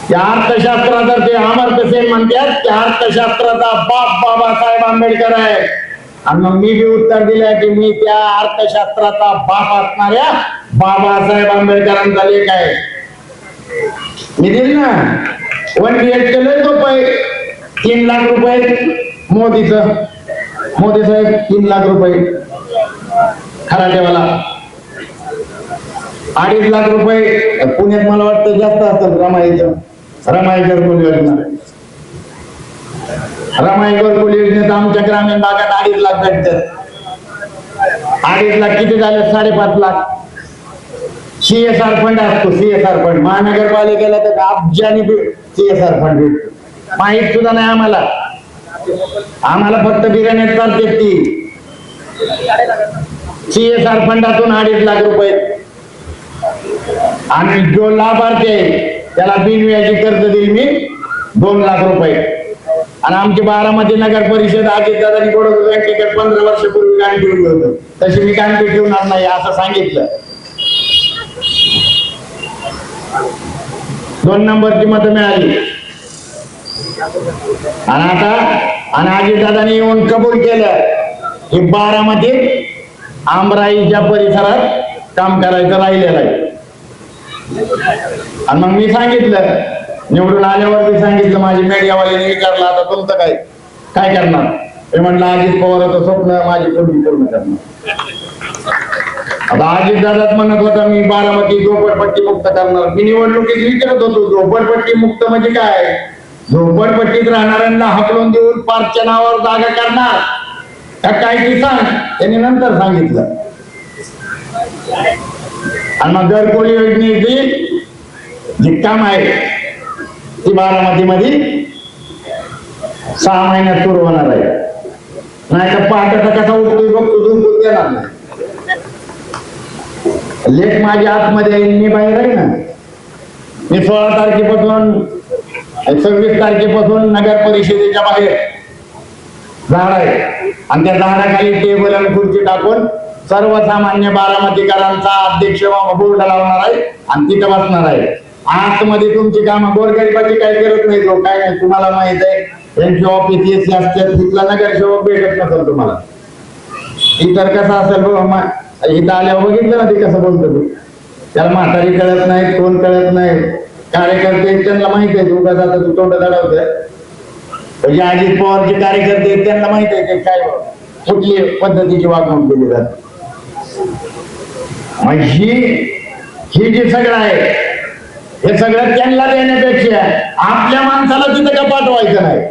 त्या अर्थशास्त्राचा ते अमर्त्य सेन म्हणतात त्या अर्थशास्त्राचा बाप बाबासाहेब आंबेडकर आहे. आणि मग मी बी उत्तर दिलं की मी त्या अर्थशास्त्राचा बाप असणाऱ्या बाबासाहेब आंबेडकरांचा लेख आहे. मी दिल ना 1 BHK लय सोपं 3 लाख रुपये मोदी साहेब 3 लाख रुपये खराटेवाला 2.5 लाख रुपये पुण्यात मला वाटतं जास्त असतात. रमाई घरकुल योजना आमच्या ग्रामीण भागात 2.5 लाख भेटतात. 2.5 लाख किती झाले? 5.5 लाख. CSR फंड असतो. CSR फंड महानगरपालिकेला तर अब्जाने CSR फंड भेटतो. माहित सुद्धा नाही आम्हाला फक्त बिर्याणी चालते ती. CSR फंडातून 2.5 लाख रुपये. आणि जो लाभार्थी आहे त्याला बिनव्याजी कर्ज देईल मी 2 लाख रुपये. आणि आमची बारामती नगर परिषद अजितदादांनी बडोदा बँकेकडे 15 वर्षापूर्वी गाण ठेवली होतं. तशी मी गाण ठेवणार नाही असं सांगितलं. 2 नंबरची मतं मिळाली. आणि अजितदादांनी येऊन कबूल केलं की बारामतीत आमराईच्या परिसरात काम करायचं राहिलेलं आहे. आणि मग मी सांगितलं निवडून आल्यावर मी सांगितलं माझी मीडियावाल्याने विचारलं आता तुमचं काय करणार. ते म्हणलं अजित पवाराचं स्वप्न माझी पूर्ण करणार. आता अजित दादाच म्हणत होता मी बारामती झोपडपट्टी मुक्त करणार. मी निवडणुकीत विचारत होतो झोपडपट्टी मुक्त म्हणजे काय? झोपडपट्टीत राहणाऱ्यांना हकलून देऊन पार्कच्या नावावर जागा करणार का काय ती सांग. त्यांनी नंतर सांगितलं. आणि मग घरकुल योजनेची जी काम आहे ती बारामतीमध्ये 6 महिन्यात सुरू होणार आहे. नाही तर पहाटेचा कसा उठतोय बघतो झोपून देणार नाही. लेख माझ्या आतमध्ये आहे मी बाहेर आहे ना. मी 16 तारखेपासून 26 तारखेपासून नगर परिषदेच्या बाहेर झाड आहे आणि त्या झाडाखाली टेबल आणि खुर्ची टाकून सर्वसामान्य बारामतीकरांचा अध्यक्ष बोर्ड लावणार आहे आणि तिथं बसणार आहे. आतमध्ये तुमची कामं गोरगरिबाची काही करत नाही तो काय नाही. तुम्हाला माहित आहे त्यांची ऑफिस एसी असतात, तिथला नगरसेवक भेटत नसेल तुम्हाला. इतर कसं असेल इथं आल्यावर बघितलं ना ते कसं बोलतो तू. त्याला म्हातारी कळत नाही, कोण कळत नाही, कार्यकर्ते त्यांना माहित आहे तू कसा तू तोंड दडवतोय. म्हणजे अजित पवारचे कार्यकर्ते त्यांना माहित आहे ते काय कुठली पद्धतीची वागणूक केली जाते. ही जी सगळं आहे हे सगळं त्यांना देण्यापेक्षा आपल्या माणसाला तिथं का पाठवायचं नाही.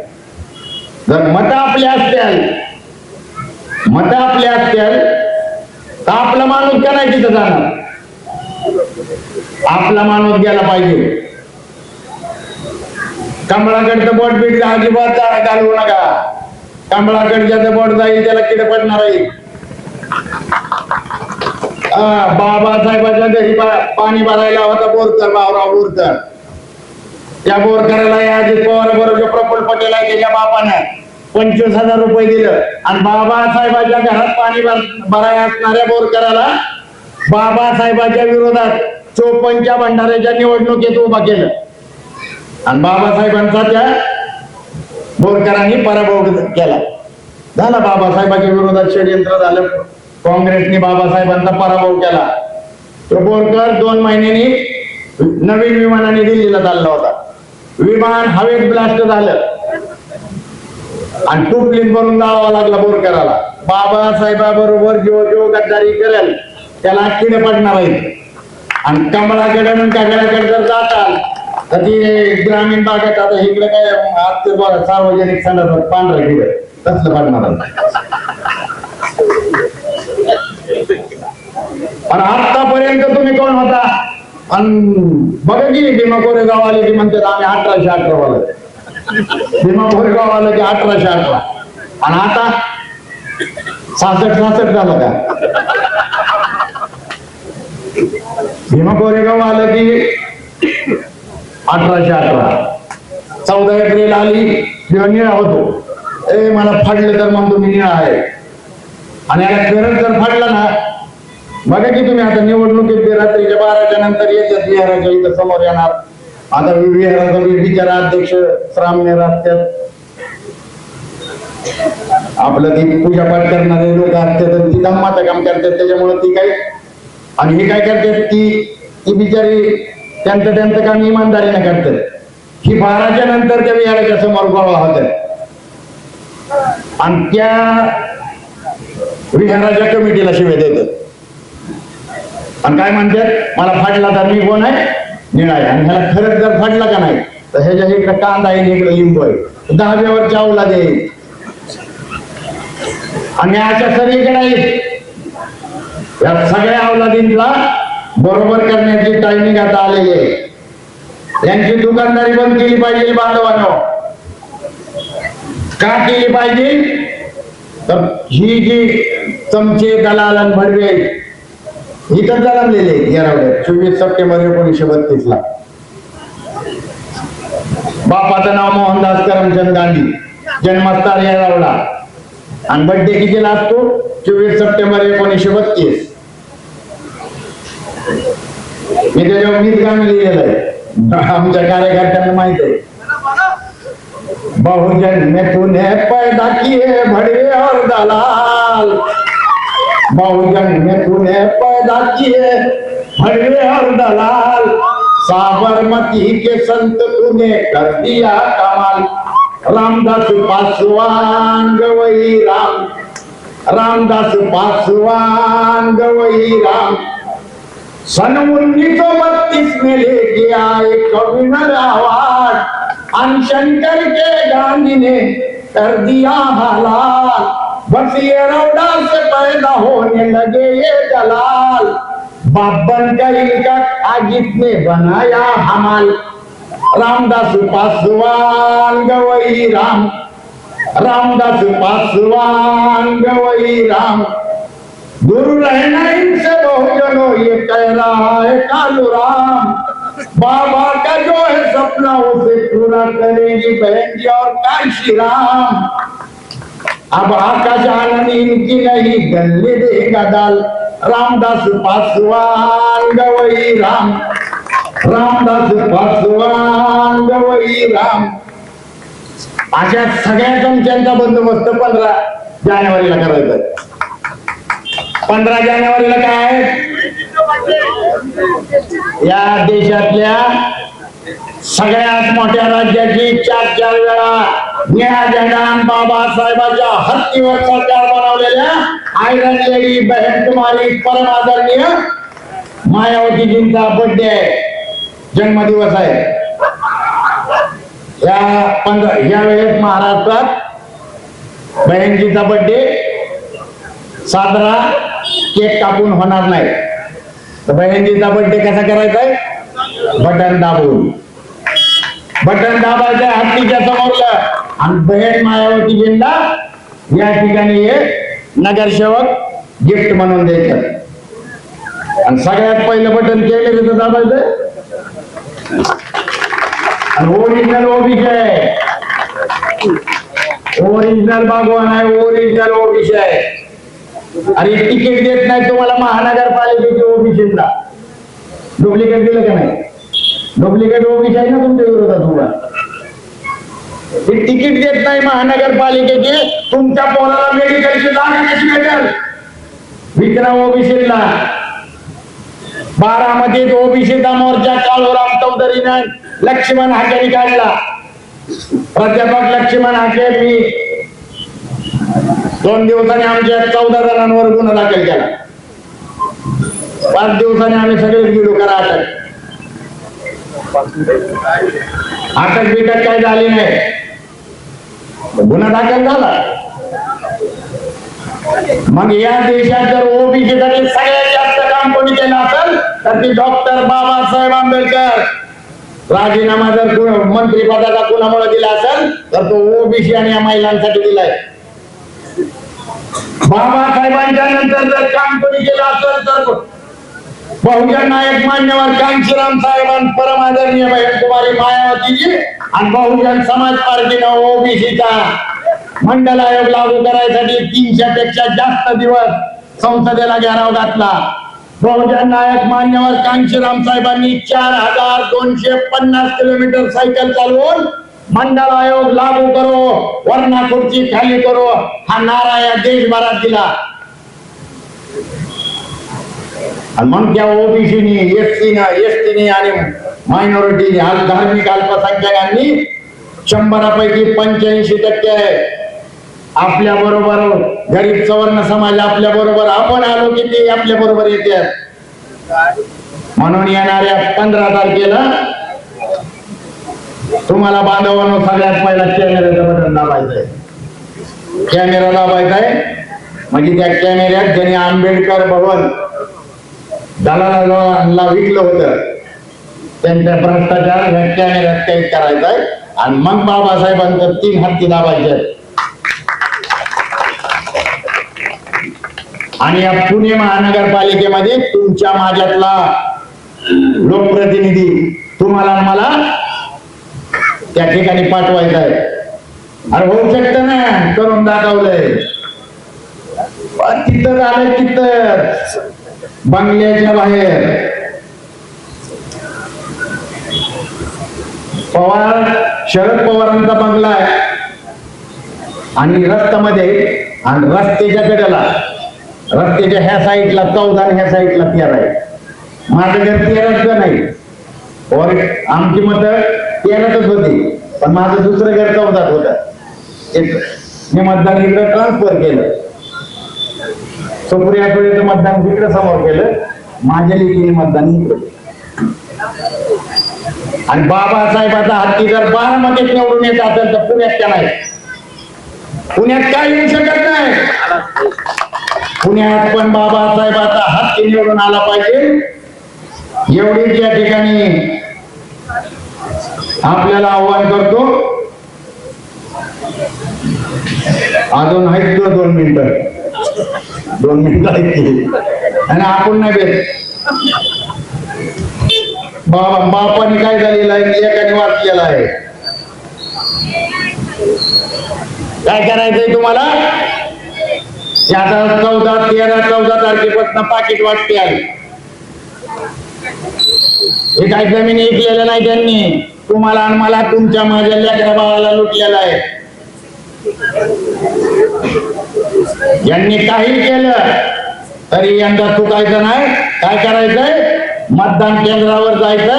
जर मत आपल्या असतील तर आपला माणूस का नाही तिथं जाणार. आपला माणूस गेला पाहिजे. कमळाकडचं बोट बीट अजिबात घालवू नका. कमळाकडच्या बोट जाईल त्याला किड पडणार आहे. बाबासाहेबाच्या घरी पाणी भरायला होता बोरकर, भाऊराव बोरकर. त्या बोरकराला अजित पवार बरोबर प्रफुल्ल पटेल आहे त्याच्या बापाने 25,000 रुपये दिलं आणि बाबासाहेबाच्या घरात पाणी भरायला असणाऱ्या बोरकराला बाबासाहेबाच्या विरोधात 54च्या भंडाऱ्याच्या निवडणुकीत उभा केलं आणि बाबासाहेबांचा त्या बोरकरांनी पराभव केला. झाला बाबासाहेबांच्या विरोधात षडयंत्र झालं. काँग्रेसने बाबासाहेबांचा पराभव केला. तो बोरकर 2 महिन्यांनी नवीन विमानाने दिल्लीला चालला होता. विमान हवेत ब्लास्ट झालं आणि टुपलीत भरून जाळावा लागला बोरकराला. बाबासाहेबाबरोबर जो गद्दारी करेल त्याला किड पडणार आहे. आणि कमळाकडे कागडाकडे जर जाताल तर ती ग्रामीण भागात आता इकडे काय आज सार्वजनिक संदर्भात पांढरा किड तसलं पडणार आहे. आणि आतापर्यंत तुम्ही कोण होता. आणि बघा की भीमा कोरेगाव आले की म्हणतात आम्ही 1818 वाला. भीमा कोरेगाव आलं की 1818 आणि आता 66 झालं का. भीमा कोरेगाव आलं की 1818. 14 एप्रिल आली जेव्हा निळा होतो. मला फाडलं तर मग तुम्ही निळा आहे आणि याला गरज जर फाडला ना. बघा की तुम्ही आता निवडणुकीत रात्रीच्या 12च्या नंतर येतात विहाराच्या इथं समोर येणार. आता विहाराचा बिचारा अध्यक्ष श्रामणे रस्त्यात आपलं ती पूजापाठ करणारे लोक असतात ती धम्माचं काम करतात त्याच्यामुळे ती काय आणि हे काय करतात ती बिचारी त्यांचं काम इमानदारीने करतात. ही 12च्या नंतर त्या विहाराच्या समोर गोळा होतात आणि त्या विहाराच्या कमिटीला शिवाय देतात आणि काय म्हणतात मला फाडला तर मी कोण आहे निळा आहे. आणि ह्याला खरंच जर फाडला का नाही तर ह्याच्या इकडे कांदा आहे इकडे लिंबू आहे. 10व्यावर चावला देईल आणि अशा सगळीकडे आहेत. या सगळ्या अवलादींना बरोबर करण्याची टायमिंग आता आलेली आहे. यांची दुकानदारी बंद केली पाहिजे बांधवांनो. का केली पाहिजे तर ही जी चमचे दलाल आणि भडवे इथं जन्मलेले येरावड्यात 24 सप्टेंबर 1932 ला. बापाचं नाव मोहनदास करमचंद गांधी, जन्मस्थळ येरावडा आणि बर्थडे कितीला असतो 24 सप्टेंबर 1932. मी त्याच्यावर गीत गाणं लिहिलेलं आहे आमच्या कार्यकर्त्यांना माहित आहे. बहुजन में तूने पैदा किए भड़वे और दलाल. बहुजन में तूने पैदा किए भड़वे और दलाल. साबरमती के संत तूने कर दिया कमाल. रामदास पासवान गवई राम, रामदास पासवान गवई राम. सन 1932 में लेके आए कविनर आवाज. और शंकर के गांधी ने कर दिया हलाल. बस येरवडा से पैदा होने लगे ये दलाल. बाप बनकर इनका आजित ने बनाया हमाल. रामदास पासवान गवई राम, रामदास पासवान गवई राम. दूर रहना इनसे बहुजनों ये कह रहा है कालू राम. बाबा का जो है सपना उसे पूरा करेंगी बहन जी और काशी राम। अब आकाश आनंद इनकी नहीं गले देगा दाल। रामदास पासवान गवई राम, रामदास पासवान गवई राम। अशा सगळ्या चमच्यांचा बंदोबस्त 15 जानेवारीला करायचा आहे. 15 जानेवारीला काय आहे? या देशातल्या सगळ्यात मोठ्या राज्याची 4 वेळा निळा झेंडा आणि बाबासाहेबांच्या हत्तीवर सरकार बनवलेल्या आयरन लेडी बहन कुमारी परम आदरणीय मायावतीजींचा बर्थडे आहे, जन्मदिवस आहे. या वेळेस महाराष्ट्रात बहनजीचा बर्थडे साजरा केक कापून होणार नाही. तर बहनजीचा बर्थडे कसा करायचा आहे? बटन दाबून, बटन दाबायचं हत्तीच्या समोरलं आणि बहीण मायावतीजींना या ठिकाणी एक नगरसेवक गिफ्ट म्हणून द्यायचं. आणि सगळ्यात पहिलं बटन केलं दाबायचं. ओरिजिनल ओबीसी आहे, ओरिजिनल भगवान आहे, ओरिजिनल ओबीसी आहे. अरे तिकीट देत नाही तुम्हाला महानगरपालिकेची ओबीसीला. डुप्लिकेट दिलं का नाही? डुप्लिकेट ओबीसी आहे ना तुमच्या विरोधात उभा. तिकीट देत नाही महानगरपालिकेची. तुमच्या पोराला मेडिकलची जागा कशी भेटेल? विक्रा ओबीसीला. बारामतीत ओबीसीचा मोर्चा काळूराम चौधरीने लक्ष्मण हाकेने काढला. प्राध्यापक लक्ष्मण हाके, मी 2 दिवसांनी आमच्या 14 जणांवर गुन्हा दाखल केला. 5 दिवसांनी आम्ही सगळेच गेलो करा अटक. अटक बिटक काही झाली नाही, गुन्हा दाखल झाला. मग या देशात जर ओबीसी साठी सगळ्यात जास्त काम कोणी केलं असेल तर ती डॉक्टर बाबासाहेब आंबेडकर. राजीनामा जर मंत्रिपदाचा कुणामुळे दिला असेल तर तो ओबीसी आणि या महिलांसाठी दिलाय. बाबासाहेबांच्या नंतर जर काम कोणी केलं असेल तर बहुजन नायक मान्यवर कांशीराम साहेबांनी परम आदरणीय बहन कुमारी मायावतीजी आणि बहुजन समाज पार्टीनं ओबीसीचा मंडल आयोग लागू करायसाठी 300 पेक्षा जास्त दिवस संसदेला घेराव घातला. बहुजन नायक मान्यवर कांशीराम साहेबांनी 4250 किलोमीटर सायकल चालवून मंडल आयोग लागू करो वरना खुर्ची खाली करो हा नारा या देशभरात दिला. आणि मग त्या ओबीसीनी, एसटीनी आणि मायनॉरिटीनी, धार्मिक अल्पसंख्याकांनी 100 पैकी 85% आहे. आपल्या बरोबर गरीब सवर्ण समाज आपल्या बरोबर, आपण आलो की ते आपल्या बरोबर येते. म्हणून येणाऱ्या 15 तारखेला तुम्हाला बांधवांनो सगळ्यात पहिला कॅमेऱ्याचं बटन दाबायचंय. कॅमेरा दाबायचाय म्हणजे त्या कॅमेऱ्यात ज्यांनी आंबेडकर भवन दलालाला विकलं होतं त्यांच्या भ्रष्टाचार ह्या कॅमेऱ्यात कैद करायचाय. आणि मग बाबासाहेबांचं 3 हत्ती दाबायचे. आणि या पुणे महानगरपालिकेमध्ये तुमच्या माझ्यातला लोकप्रतिनिधी तुम्हाला मला त्या ठिकाणी पाठवायचा आहे. अरे होऊ शकत ना, करून दाखवलंय. तिथं झालंय, तिथं बंगल्याच्या बाहेर शरद पवारांचा बंगला आहे आणि रस्त्यामध्ये, आणि रस्त्याच्या कडेला, रस्त्याच्या ह्या साईडला 14 आणि ह्या साईडला 13 आहे. माझं घर 13च नाही, और आमची मत 13च होती, पण माझं दुसरं घर 14 होतं. मी मतदान इकडे ट्रान्सफर केलं. सुप्रिया सुळेचं मतदान तिकडे समोर केलं, माझ्या लेकीने मतदान इकडे. आणि बाबासाहेबाचा हत्ती जर बारामतीत निवडून येत असेल तर पुण्यात का नाही? पुण्यात काय येऊ शकत नाही. पुण्यात पण बाबासाहेबाचा हत्ती निवडून आला पाहिजे, एवढीच या ठिकाणी आपल्याला आव्हान करतो. अजून आहेत 2 मिनिटं, 2 मिनिटं आहेत आणि आपण नाही भेट. बापाने काय झालेलं आहे एकाने वाचलेला आहे. काय करायचंय तुम्हाला? आता 14 तारखेपासून पाकिट वाटते आली. हे काही जमीन ऐकलेलं नाही त्यांनी. तुम्हाला आणि मला तुमच्या माझ्या लेकरा बाळाला लुटलेलं आहे. यांनी काही केलं तरी यंदा चुकायचं नाही. काय करायचंय? मतदान केंद्रावर जायचं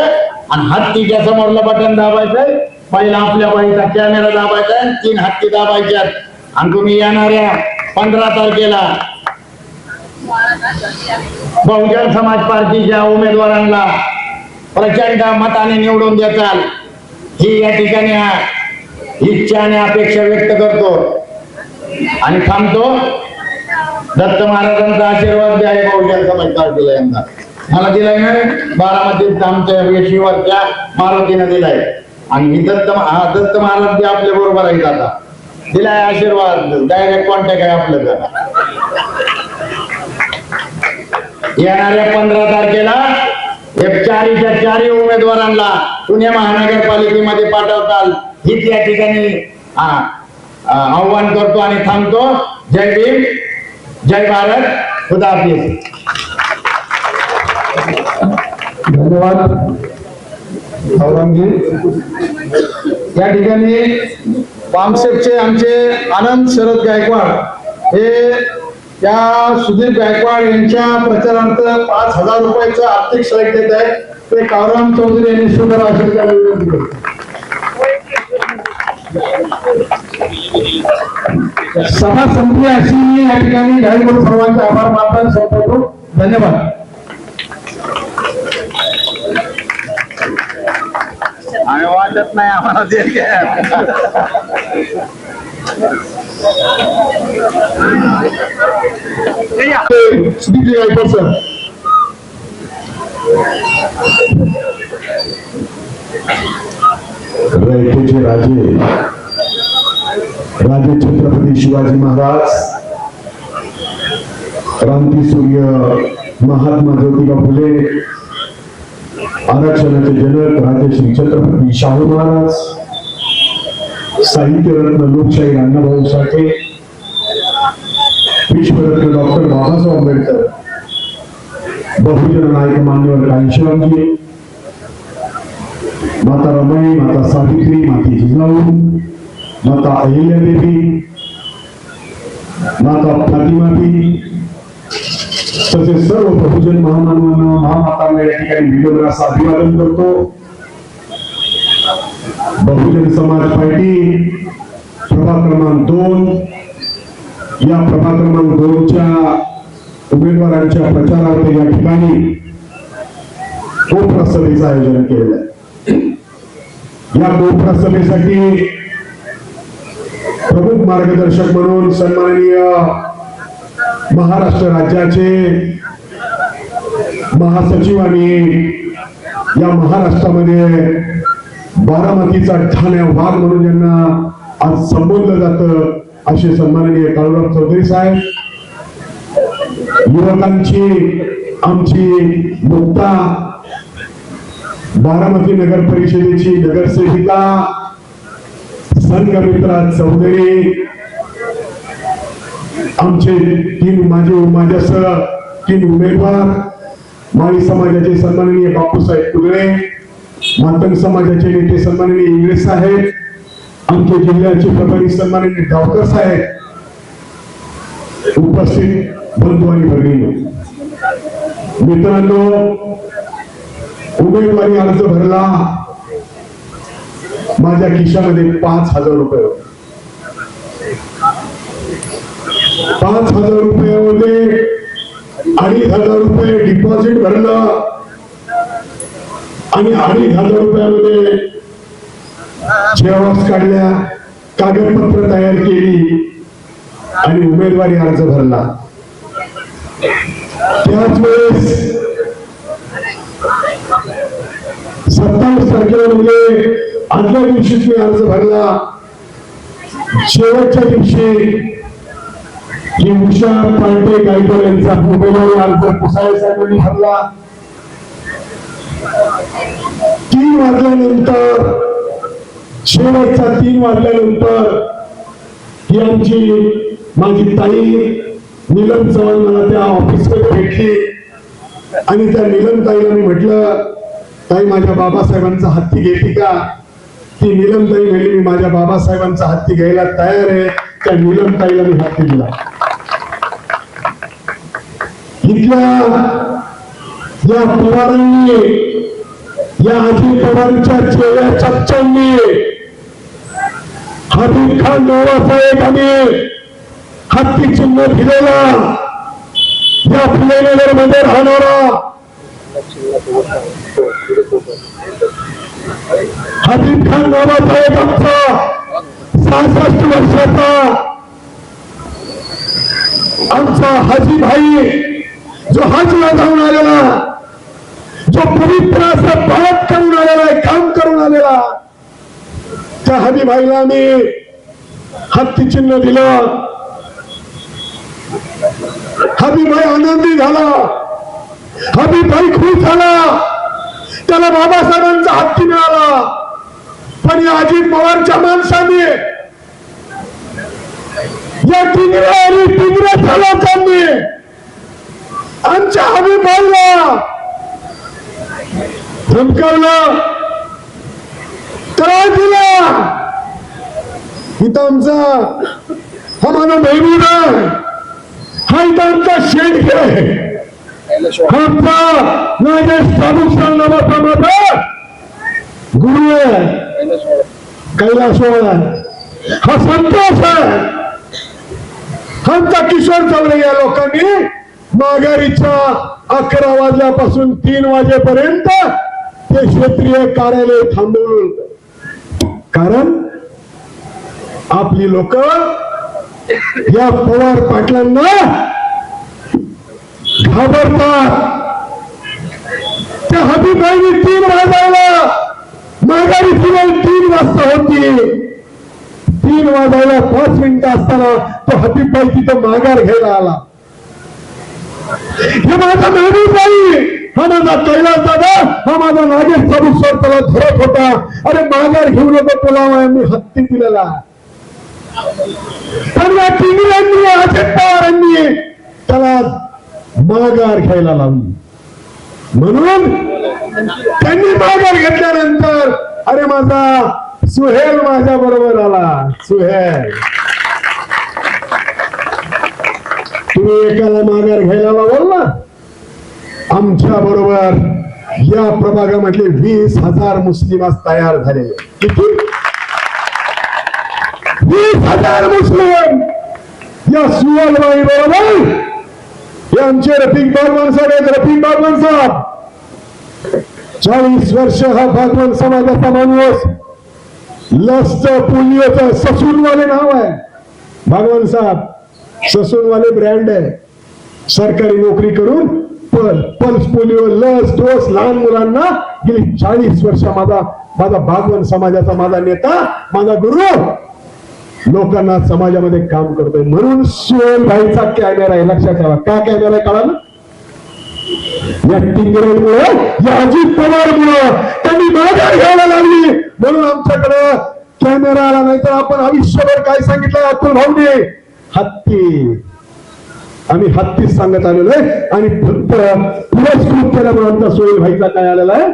आणि हत्तीच्या समोरलं बटन दाबायचंय. पहिला आपल्या बाईचा कॅमेरा दाबायचा, 3 हत्ती दाबायच्यात आणि तुम्ही येणाऱ्या 15 तारखेला बहुजन समाज पार्टीच्या उमेदवारांना प्रचंड मताने निवडून द्याल ही या ठिकाणी इच्छा आणि अपेक्षा व्यक्त करतो आणि थांबतो. दत्त महाराजांचा आशीर्वाद द्या बहुजन समाज पार्टीला यंदा. मला दिलाय ना बारामतीत आमच्या वेशीवरच्या मारुतीनं दिलाय आणि ही दत्त महाराज आपल्या बरोबर आहेत. आता दिलाय आशीर्वाद. डायरेक्ट कॉन्टॅक्ट आहे आपलं. येणाऱ्या 15 तारखेला 4 उमेदवारांना पुणे महानगरपालिकेमध्ये पाठवताल हीच या ठिकाणी आव्हान करतो आणि थांबतो. जय भीम, जय भारत, खुदा हाफिज. धन्यवाद औरंगजेब. या ठिकाणी पामसेपचे आमचे आनंद शरद गायकवाड हे या सुधीर गायकवाड यांच्या प्रचारार्थ 5,000 रुपयाचं आर्थिक सहाय्य देत आहे. ते कावराम चौधरी यांनी सुंदर आशीर्वाद दिले. सभा संपली अशी या ठिकाणी जाहीर करून सर्वांचे आभार मानताना संपवतो. धन्यवाद. आम्ही वाटत नाही आम्हाला रयतेचे राजे छत्रपती शिवाजी महाराज, क्रांतीसूर्य महात्मा ज्योतिबा फुले, आरक्षणाचे जनक राजश्री छत्रपती शाहू महाराज, साहित्यरत्न लोकशाही अण्णाभाऊ साठे, विश्वरत्न डॉक्टर बाबासाहेब आंबेडकर, बहुजन नायक मान्यवर कांशीरामजी, माता रमाई, माता सावित्री, माता जिजाऊ, माता अहिल्यादेवी, माता फातिमाबी तसेच सर्व बहुजन महामानवांना महामातांना या ठिकाणी विनम्र अभिवादन करतो. बहुजन समाज पार्टी प्रभाग क्रमांक 2 या प्रभाग क्रमांक 2च्या उमेदवारांच्या प्रचारार्थ या ठिकाणी कोपरा सभेचं आयोजन केलेलं आहे. या कोपरा सभेसाठी प्रमुख मार्गदर्शक म्हणून सन्माननीय महाराष्ट्र राज्याचे महासचिवांनी या महाराष्ट्रामध्ये बारामतीचा ठाण्या वाघ म्हणून ज्यांना आज संबोधलं जातं असे सन्माननीय काळूराम चौधरी साहेब, युवकांची आमची मुक्ता, बारामती नगर परिषदेची नगरसेविका संघमित्रा चौधरी, आमचे माझ्यासह 3 उमेदवार, माळी समाजाचे सन्माननीय बापूसाहेब कुदळे, मातंग समाजाचे नेते सन्माननीय इंग्रज साहेब, आमच्या जिल्ह्याचे प्रभारी सन्माननीय गावकर साहेब, उपस्थित बंधू आणि भगिनी, मित्रांनो, उमेदवारी अर्ज भरला. माझ्या खिशामध्ये 5,000 रुपये होते. 5,000 रुपयामध्ये 2,500 रुपये डिपॉझिट भरलं आणि 2,500 रुपयामध्ये झेरॉक्स काढल्या, कागदपत्र तयार केली आणि उमेदवारी अर्ज भरला. त्याच वेळेस 27 तारखेला म्हणजे आदल्या दिवशीच मी अर्ज भरला. शेवटच्या दिवशी की उषा पार्टे गायकवाड यांचा उमेदवारी अर्ज पुसाळे साहेबांनी भरला. 3 वाजल्यानंतर, शेवटचा 3 वाजल्यानंतर ही आमची माझी ताई नीलम चव्हाण मला त्या ऑफिसमध्ये भेटली आणि त्या नीलम ताईला मी म्हटलं, ताई माझ्या बाबासाहेबांचा हत्ती घेते का? ती नीलम ताई म्हणली, मी माझ्या बाबासाहेबांचा हत्ती घ्यायला तयार आहे. त्या नीलम ताईला मी हत्ती दिला. इथल्या या पवारांनी, या अजित पवारांच्या चेहऱ्या चपचांनी हबीब खान बाबासाहेबांनी हत्ती चिन्ह दिलेला, या फुलेनगर मध्ये राहणारा हबीब खान बाबासाहेब आमचा 66 वर्षाचा आमचा हाजी भाई, जो हजला जाऊन आलेला, जो पवित्र असं भारत करून आलेला आहे, काम करून आलेला, त्या हबी भाईला मी हत्ती चिन्ह दिलं. हबी भाई आनंदी झाला, हबी भाई खुश झाला, त्याला बाबासाहेबांचा हत्ती मिळाला. पण या अजित पवारच्या माणसाने, या टिंगऱ्या आणि टिंगऱ्या चालकांनी आमच्या हबी भाईला धमकावलं, त्रास दिला. इथं आमचा हा माझा महबूब आहे, हा इथं आमचा शेठ आहे, आमचा नागेश साबुसाल नावाचा माझा गुरु आहे, कैलासवाला, हा संतोष आहे, आमचा किशोर चौरे. या लोकांनी माघारीच्या 11 वाजल्यापासून 3 वाजेपर्यंत ते क्षेत्रीय कार्यालय थांबवलं. कारण आपली लोक या पवार पाटलांना घाबरतात. त्या हबीबाईने 3 वाजायला माघारी फिरायला 3 वाजता होती. 3 वाजायला 5 मिनिटं असताना तो हबीबाई तिथं माघार घ्यायला आला. हे माझा महबूब नाही, हा माझा कैलास दादा, हा माझा नागेश साबुसर त्याला धरत होता. अरे माघार घेऊ नको तुला, मी हत्ती दिलेला. पण या टिंगऱ्यांनी, अजित पवारांनी त्याला माघार घ्यायला लावली. म्हणून त्यांनी माघार घेतल्यानंतर अरे माझा सुहेल माझ्या बरोबर आला. सुहेल, तुम्ही एकाला माघार घ्यायला लावल ना, आमच्या बरोबर या प्रभागामधले 20,000 मुस्लिम आज तयार झालेले. किती? 20,000 मुस्लिम या सुहेलबाई बरोबर. हे आमचे रफिक बागवान साहेब आहेत. रफिक बागवान साहेब 40 वर्ष हा बागवान समाजाचा माणूस, लसच पोलिओचं ससूनवाले नाव आहे बागवान साहेब. ससूनवाले ब्रँड आहे. सरकारी नोकरी करून पल्स पोलिओ लस डोस लहान मुलांना गेली 40 वर्ष माझा बागवान समाजाचा माझा नेता, माझा गुरु लोकांना समाजामध्ये काम करतोय. म्हणून सुहेल भाईचा कॅमेरा आहे, लक्षात ठेवा. का कॅमेरा आहे कळालं? या टिंगऱ्यांमुळे, या अजित पवारमुळे त्यांनी माघार घ्यायला लागली. म्हणून आमच्याकडे कॅमेरा आला. नाही तर आपण आयुष्यभर काय सांगितलं अतुल भाऊने, हत्ती. आम्ही हत्तीच सांगत आलेलो आहे. आणि फक्त पुरस्कृत केल्यामुळे आमचा सोहेल भाईचा काय आलेला आहे.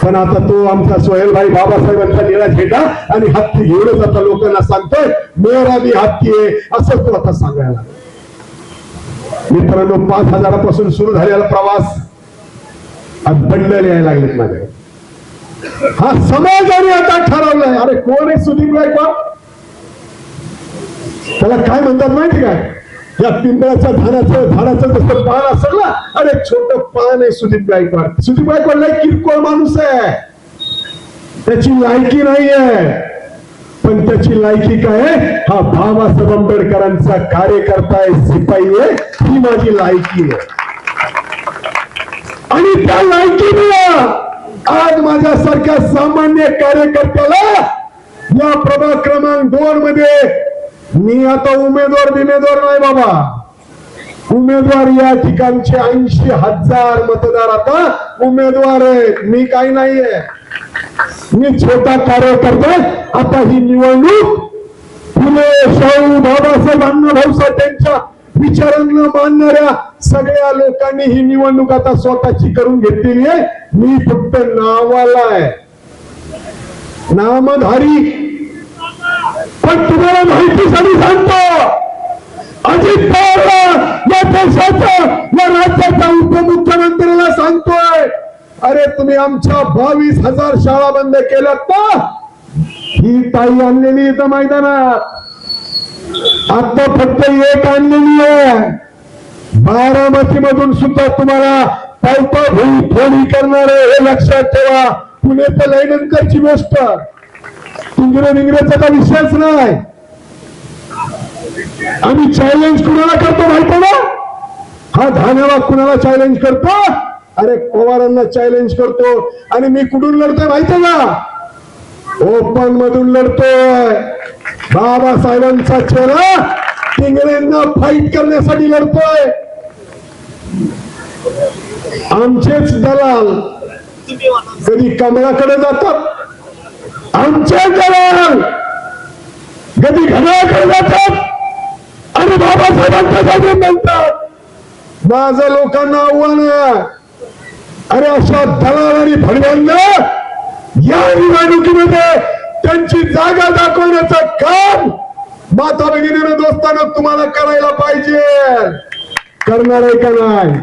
पण आता तो आमचा सोहेल भाई बाबासाहेबांचा निळा झेंडा आणि हत्ती घेऊनच आता लोकांना सांगतोय मेरा भी हत्ती आहे, असं तो आता सांगायला. मित्रांनो, 5,000 पासून सुरू झालेला प्रवास आज बंडल यायला लागलेत माझ्या. हा समाजाने आता ठरवलंय. अरे कोण आहे सुदीप गायकवाड? त्याला काय म्हणतात माहिती काय? या पिंपळाच्या झाडाचं जसं पान असेल ना, अरे छोट पान आहे सुदीप गायकवाड. सुदीप गायकवाड लय किरकोळ माणूस आहे, त्याची लायकी नाही आहे. पण त्याची लायकी काय आहे? हा बाबासाहेब आंबेडकरांचा कार्यकर्ता आहे, सिपाई आहे, ही माझी लायकी आहे. आणि त्या लायकीने आज माझ्यासारख्या सामान्य कार्यकर्त्याला या प्रभाग क्रमांक 2 मध्ये, मी आता उमेदवार नाही बाबा, उमेदवार या ठिकाणचे 80,000 मतदार आता उमेदवार आहेत. मी काही नाहीये, मी छोटा कार्यकर्ता. आता ही निवडणूक फुले शाहू बाबासाहेब अण्णाभाऊ साठेंच्या विचारांना मानणाऱ्या सगळ्या लोकांनी ही निवडणूक आता स्वतःची करून घेतलेली आहे. मी फक्त नावाला आहे, नामधारी. पण तुम्हाला माहितीसाठी सांगतो, अजित पवार या देशाचा या राज्याचा उपमुख्यमंत्र्याला सांगतोय, अरे तुम्ही आमच्या 22,000 शाळा बंद केल्यात ना. ही ताई आणलेली इथं मैदानात आता फक्त एक आणलेली आहे. बारामती मधून सुद्धा तुम्हाला पावसाभूमी थोडी करणार आहे, हे लक्षात ठेवा. पुण्याच्या लयनंतरची गोष्ट, इंग्रजाचा काही विषयच नाही. आम्ही चॅलेंज कुणाला करतो माहिती ना? हा धान्यवा कुणाला चॅलेंज करतो? अरे पवारांना चॅलेंज करतो. आणि मी कुठून लढतोय माहिती ना? ओपन मधून लढतोय. बाबासाहेबांचा चेहरा इंग्रजांना फाईट करण्यासाठी लढतोय. आमचेच दलाल कधी कमळाकडे जातात, आमचे दलाल कधी घड्याळाकडे जातात आणि बाबासाहेबांच्या जागी म्हणतात. माझं लोकांना आव्हान आहे, अरे अशा दलाल आणि भडव्यांना या निवडणुकीमध्ये त्यांची जागा दाखवण्याचं काम माता भगिनीनं दोस्तांना तुम्हाला करायला पाहिजे. करणार आहे का नाही?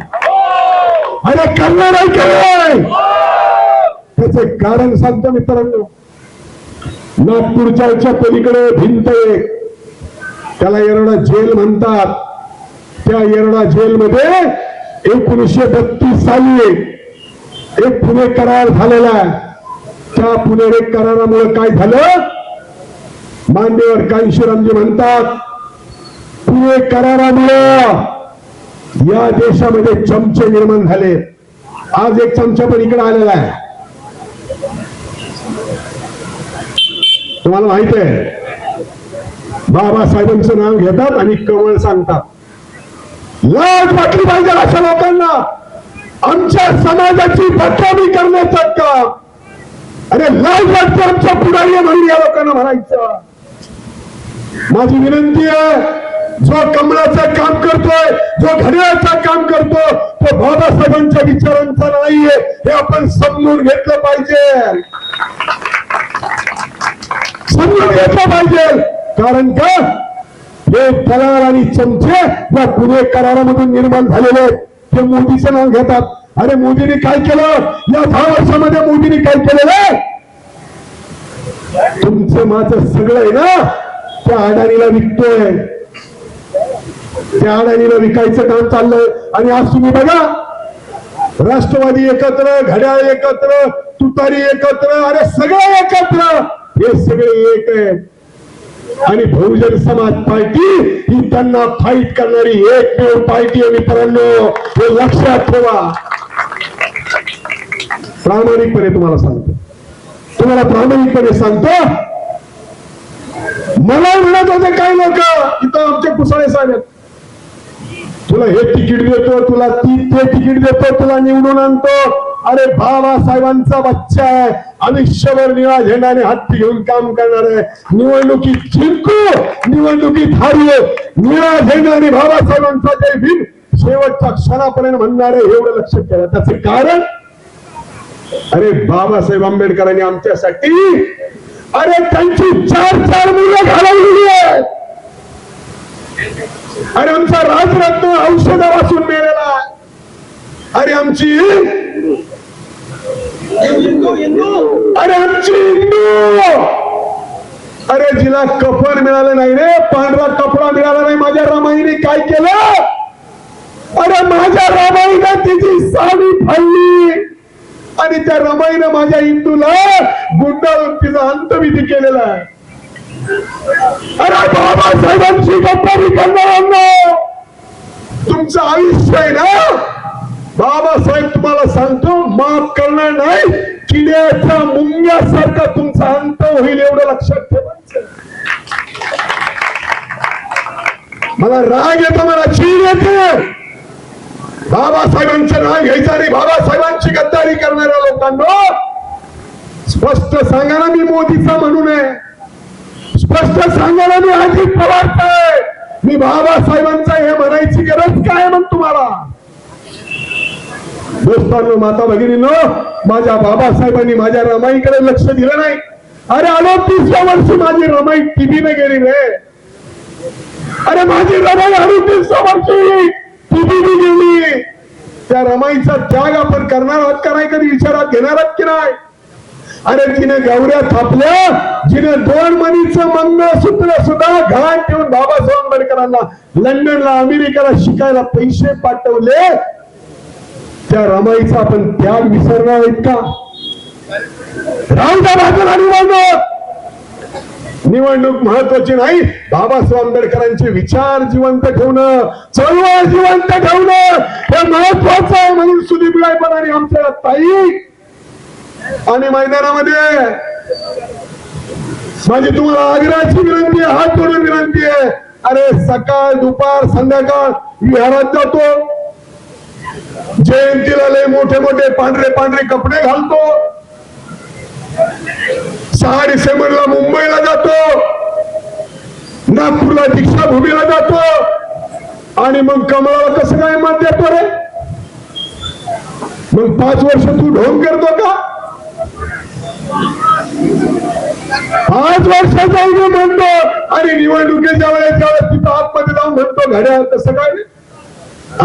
अरे करणार आहे का नाही? त्याचे कारण सांगतो मित्रांनो. नागपूरच्या पलीकडे भिंत एक, त्याला येरवडा जेल म्हणतात. त्या येरवडा जेलमध्ये 1932 साली एक पुणे करार झालेला आहे. त्या पुणे करारामुळे काय झालं? मान्यवर कांशीरामजी म्हणतात, पुणे करारामुळे या देशामध्ये चमचे निर्माण झाले. आज एक चमचा पण इकडे आलेला आहे. तुम्हाला माहित आहे, बाबासाहेबांचं नाव घेतात आणि कमळ सांगतात. लाज वाटली पाहिजे अशा लोकांना आमच्या समाजाची बदनामी करण्याचं काम. अरे लाज वाटते आमच्या पुढारी म्हणून या लोकांना म्हणायचं. माझी विनंती आहे, जो कमळाचं काम करतोय, जो घड्याळाचं काम करतो, तो बाबासाहेबांच्या विचारांचा नाहीये, हे आपण समजून घेतलं पाहिजे. समजून घेतलं पाहिजे. कारण का हे दलाल आणि चमचे या पुणे करारामधून निर्माण झालेले ते मोदीचं नाव घेतात. अरे मोदीने काय केलं या 10 वर्षामध्ये? मोदीने काय केलेलं आहे? तुमचं माझं सगळं आहे ना त्या अडाणीला विकतोय. त्या अडाणीला विकायचं काम चाललंय. आणि आज तुम्ही बघा, राष्ट्रवादी एकत्र, घड्याळ एकत्र, तुतारी एकत्र, अरे सगळे एकत्र, हे सगळे एक आहे. आणि बहुजन समाज पार्टी ही त्यांना फाईट करणारी एकमेव पार्टी आहे मित्रांनो, हे लक्षात ठेवा. प्रामाणिकपणे तुम्हाला सांगतो, तुम्हाला प्रामाणिकपणे सांगतो. मला म्हणत होते काही लोक इथं आमचे कुसाळे साहेब, तुला हे तिकीट देतो, तुला ते तिकीट देतो, तुला निवडून आणतो. अरे बाबासाहेबांचा बच्चा आहे, आयुष्यभर निळा झेंडाने हात घेऊन काम करणार आहे. निवडणुकीत जिंकू, निवडणुकीत हारू, निळा झेंडा आणि बाबासाहेबांचा जय भीम शेवटच्या क्षणापर्यंत म्हणणार आहे. एवढं लक्षात ठेवा. त्याचे कारण, अरे बाबासाहेब आंबेडकरांनी आमच्यासाठी अरे त्यांची 4 मुलं घालवलेली आहेत. अरे आमचा राजरत्न औषधा वाचून मिळालेला आहे. अरे आमची अरे आमची हिंदू, अरे जिला कफन मिळालं नाही रे, पांढरा कपडा मिळाला नाही, माझ्या रमाईने काय केलं? अरे माझ्या रमाईने तिची साडी फाडली आणि त्या रमाईने माझ्या हिंदूला गुंडाळून तिचा अंतविधी केलेला आहे. अरे बाबासाहेबांची गप्पारी करणाऱ्यांना तुमचं आयुष्य आहे ना, बाबासाहेब तुम्हाला सांगतो माफ करणार नाही. किड्याच्या मुंग्यासारखा तुमचा अंत होईल, एवढं लक्षात ठेवायचं. मला राग येतो, मला चीड येते. बाबासाहेबांचं नाव घ्यायचं आणि बाबासाहेबांची गद्दारी करणाऱ्या लोकांना स्पष्ट सांगा ना, मी मोदीचा म्हणू नये. स्पष्ट सांगा ना, मी अजित पवारचा आहे. मी बाबासाहेबांचा हे म्हणायची गरज काय मग तुम्हाला? दोस्तांनो, माता भगिनींनो, माझ्या बाबासाहेबांनी माझ्या रमाईकडे लक्ष दिलं नाही. अरे 38व्या वर्षी माझी रमाई टीबीने गेली रे. अरे माझी रमाई 38व्या वर्षी टीबीने गेली. त्या रमाईचा त्याग आपण करणार आहात का नाही, कधी विचारात घेणार आहात की नाही? अरे तिने गौऱ्या थापल्या, जिने 2 मणीचं मंगळसूत्र सुद्धा घरात ठेवून बाबासाहेब आंबेडकरांना लंडनला, अमेरिकेला शिकायला पैसे पाठवले, त्या रमाईचा आपण त्याग विसरणार आहेत का? राहू द्या बाजूला निवडणूक महत्वाची नाही. बाबासाहेब आंबेडकरांचे विचार जिवंत ठेवणं, चळवळ जिवंत ठेवणं हे महत्वाचं आहे. म्हणून सुदीप गायकवाड आणि आमच्या ताई आणि मैदानामध्ये माझी तुम्हाला आग्रहाची विनंती आहे, हात जोडून विनंती आहे. अरे सकाळ, दुपार, संध्याकाळ विहारात जातो, जयंतीला लय मोठे मोठे पांढरे पांढरे कपडे घालतो, 6 डिसेंबरला मुंबईला जातो, नागपूरला दीक्षाभूमीला जातो आणि मग कमळाला कसं काय मत देतो रे? मग 5 वर्ष तू ढोंग करतो का? 5 वर्ष जाऊन म्हणतो आणि निवडणुकीच्या वेळेस तिथं आतमध्ये जाऊन म्हणतो घड्याळ कसं काय?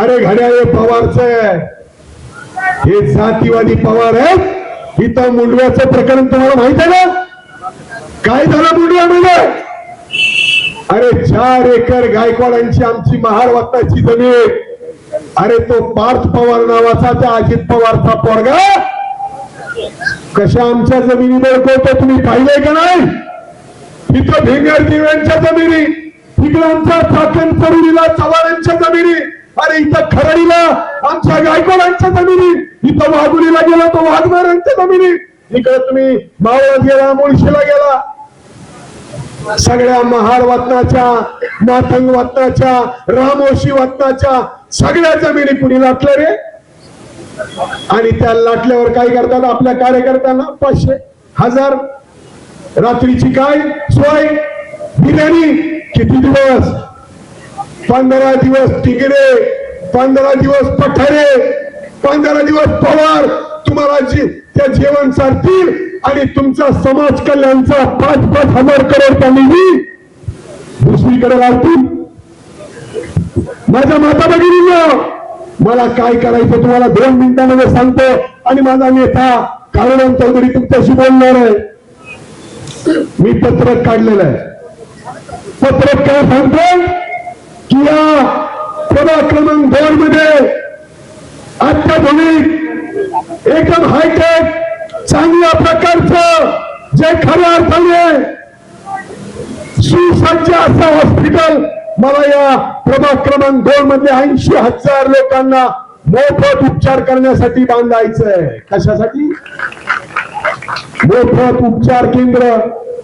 अरे घड्याळ हे पवारच आहे, हे जातीवादी पवार आहेत. इथं मुंडव्याचं प्रकरण तुम्हाला माहित आहे ना? काय झालं मुंडव्यामध्ये? अरे 4 एकर गायकवाडांची आमची महार-वत्ताची जमीन. अरे तो पार्थ पवार नावाचा त्या अजित पवारचा पोरगा कशा आमच्या जमिनी बळकवतो तुम्ही पाहिलंय का नाही? इथं भिंगर दिव्यांच्या जमिनी, तिकडे आमच्या चाकण चरुडीला चव्हाणांच्या जमिनी, अरे इथं खरडीला आमच्या गायकवाडांच्या जमिनी, इथं वाघुलीला गेला तो वाघमारांच्या जमिनी, इकडे तुम्ही मावळात गेला, मुळशीला गेला, सगळ्या महार वतनाच्या, मातंग वतनाच्या, रामोशी वतनाच्या सगळ्या जमिनी कुणी लाटल्या रे? आणि त्या लाटल्यावर काय करतात आपल्या कार्यकर्त्यांना? 500, 1000 रात्रीची काय सोय? बिर्याणी. किती दिवस? 15 दिवस तिकडे, 15 दिवस पठारे, 15 दिवस पवार तुम्हाला त्या जेवण चालतील आणि तुमचा समाज कल्याणचा 5,000 करोड त्यांनी दुसरीकडे लावतील. माझ्या माता भगिनींनो, मला काय करायचं तुम्हाला 2 मिनिटांमध्ये सांगतो आणि माझा नेता काळूराम चौधरी तुमच्याशी बोलणार आहे. मी पत्रक काढलेलं आहे. पत्रक काय सांगतो की या प्रभाग क्रमांक 2 मध्ये अत्याधुनिक एकदम हायटेक चांगल्या प्रकारचं जे खऱ्या अर्थाने सुसज्ज असं हॉस्पिटल मला या प्रभाग क्रमांक 2 मध्ये 80,000 लोकांना मोफत उपचार करण्यासाठी बांधायचं आहे. कशासाठी? मोफत उपचार केंद्र.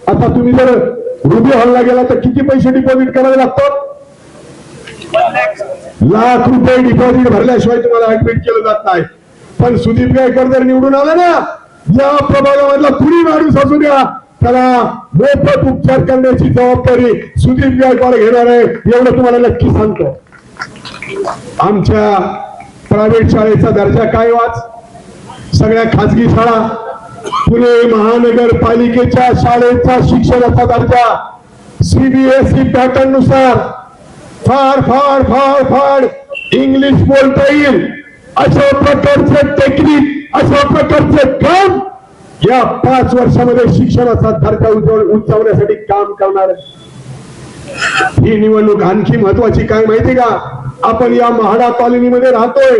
आता तुम्ही जर रुबी हॉलला गेला तर किती पैसे डिपॉझिट करावे लागतात? लाख रुपये डिपॉझिट भरल्याशिवाय तुम्हाला ऍडमिट केलं जात नाही. पण सुदीप गायकवाड जर निवडून आला ना, या प्रभागामधला कुणी माणूस असू द्या, त्याला मोफत उपचार करण्याची जबाबदारी सुदीप गायकवाड घेणार आहे, एवढं तुम्हाला नक्की सांगतो. आमच्या प्रायव्हेट शाळेचा दर्जा काय वाच? सगळ्या खाजगी शाळा, पुणे महानगरपालिकेच्या शाळेचा शिक्षणाचा दर्जा CBSE पॅटर्न नुसार फार फार फार फार इंग्लिश बोलता येईल अशा प्रकारचे टेक्निक, अशा प्रकारचे काम या 5 वर्षामध्ये शिक्षणाचा दर्जा उंचावण्यासाठी काम करणार आहे. ही निवडणूक आणखी महत्वाची काय माहिती का? आपण या म्हाडा कॉलनीमध्ये राहतोय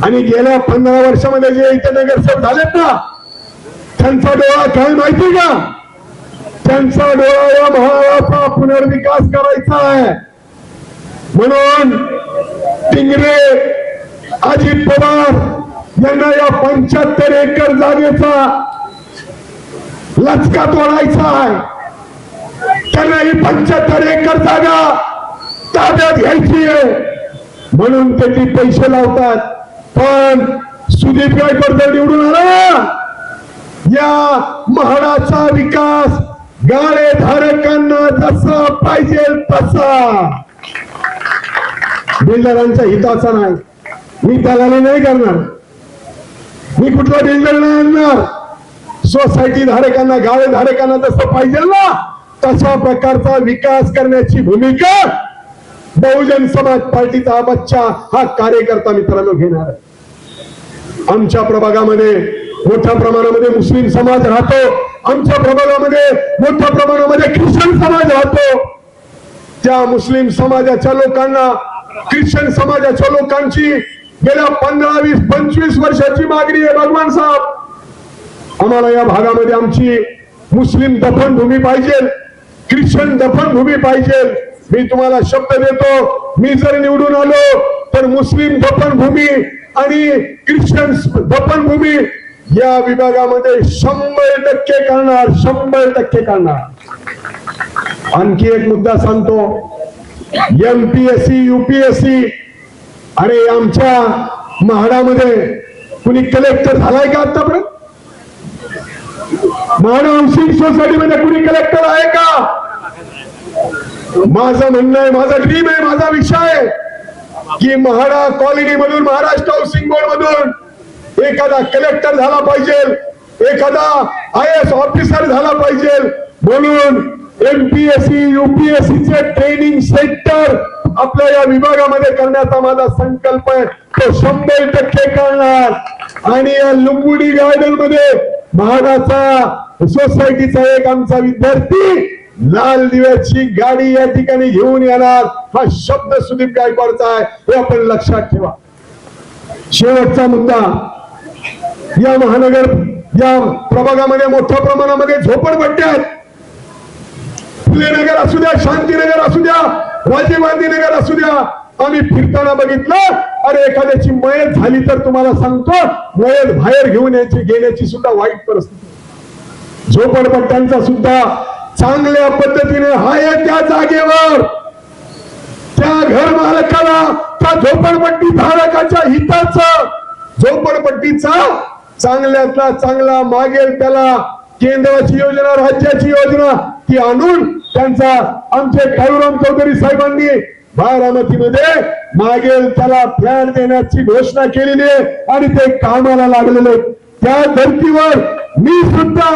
आणि गेल्या 15 वर्षामध्ये जे इथे नगरसेवक झालेत ना, त्यांचा डोळा काय माहिती का? त्यांचा डोळा या महाराष्ट्राचा पुनर्विकास करायचा आहे. म्हणून टिंगरे, अजित पवार यांना या 75 एकर जागेचा लचका तोडायचा आहे. त्यांना ही 75 एकर जागा ताब्यात घ्यायची आहे. म्हणून ते ती पैसे लावतात. पण सुदीप गायकवाड जर निवडून आला, या म्हाडाचा विकास गाळे धारकांना जसा पाहिजे तसा, बिल्डरांच्या हिताचा नाही. मी दलाली नाही करणार, मी कुठला बिल्डर नाही आणणार. सोसायटी धारकांना, गाळे धारकांना जसं पाहिजे ना तशा प्रकारचा विकास करण्याची भूमिका बहुजन समाज पार्टीचा बच्चा हा कार्यकर्ता मित्रांनो घेणार आहे. आमच्या प्रभागामध्ये मोठ्या प्रमाणामध्ये मुस्लिम समाज राहतो, आमच्या प्रभागामध्ये मोठ्या प्रमाणामध्ये ख्रिश्चन समाज राहतो. त्या मुस्लिम समाजाच्या लोकांना, ख्रिश्चन समाजाच्या लोकांची गेल्या 15, 20, 25 वर्षाची मागणी आहे. भगवान साहेब, आम्हाला या भागामध्ये आमची मुस्लिम दफनभूमी पाहिजे, ख्रिश्चन दफनभूमी पाहिजे. मी तुम्हाला शब्द देतो, मी जर निवडून आलो तर मुस्लिम दफनभूमी आणि ख्रिश्चन दफनभूमी या विभागामध्ये 100% करणार, 100% करणार. आणखी एक मुद्दा सांगतो, MPSC UPSC, अरे आमच्या म्हाडामध्ये कुणी कलेक्टर झालाय का आतापर्यंत? म्हाडा हाऊसिंग सोसायटी मध्ये कुणी कलेक्टर आहे का? माझं म्हणणं आहे, माझा ड्रीम आहे, माझा विषय आहे की म्हाडा कॉलनी मधून, महाराष्ट्र हाऊसिंग बोर्ड मधून एखादा कलेक्टर झाला पाहिजे, एखादा IAS ऑफिसर झाला पाहिजे. म्हणून MPSC UPSC चे ट्रेनिंग सेंटर आपल्या या विभागामध्ये करण्याचा माझा संकल्प आहे. तो 100% करणार. आणि या लुंबुडी गार्डन मध्ये म्हाडाचा सोसायटीचा एक आमचा विद्यार्थी लाल दिव्याची गाडी या ठिकाणी घेऊन येणार. हा शब्द सुदीप गायकवाडचा आहे, हे आपण लक्षात ठेवा. शेवटचा मुद्दा, या महानगर, या प्रभागामध्ये मोठ्या प्रमाणामध्ये झोपडपट्ट्या आहेत. फुले नगर असू द्या, शांतीनगर असू द्या, राजीव गांधी नगर असू द्या. आम्ही फिरताना बघितलं, अरे एखाद्याची मयत झाली तर तुम्हाला सांगतो, मयत बाहेर घेऊन गेल्याची सुद्धा वाईट परिस्थिती. झोपडपट्ट्यांचा सुद्धा चांगल्या पद्धतीने आहे त्या जागेवर त्या घर मालकाला, त्या झोपडपट्टी धारकाच्या हिताचं, झोपडपट्टीचा चांगल्यातला चांगला मागेल त्याला केंद्राची योजना, राज्याची योजना ती आणून त्यांचा आमचे काळूराम चौधरी साहेबांनी बारामतीमध्ये मागेल त्याला फ्लॅट देण्याची घोषणा केलेली आहे आणि ते कामाला लागलेले. त्या धर्तीवर मी सुद्धा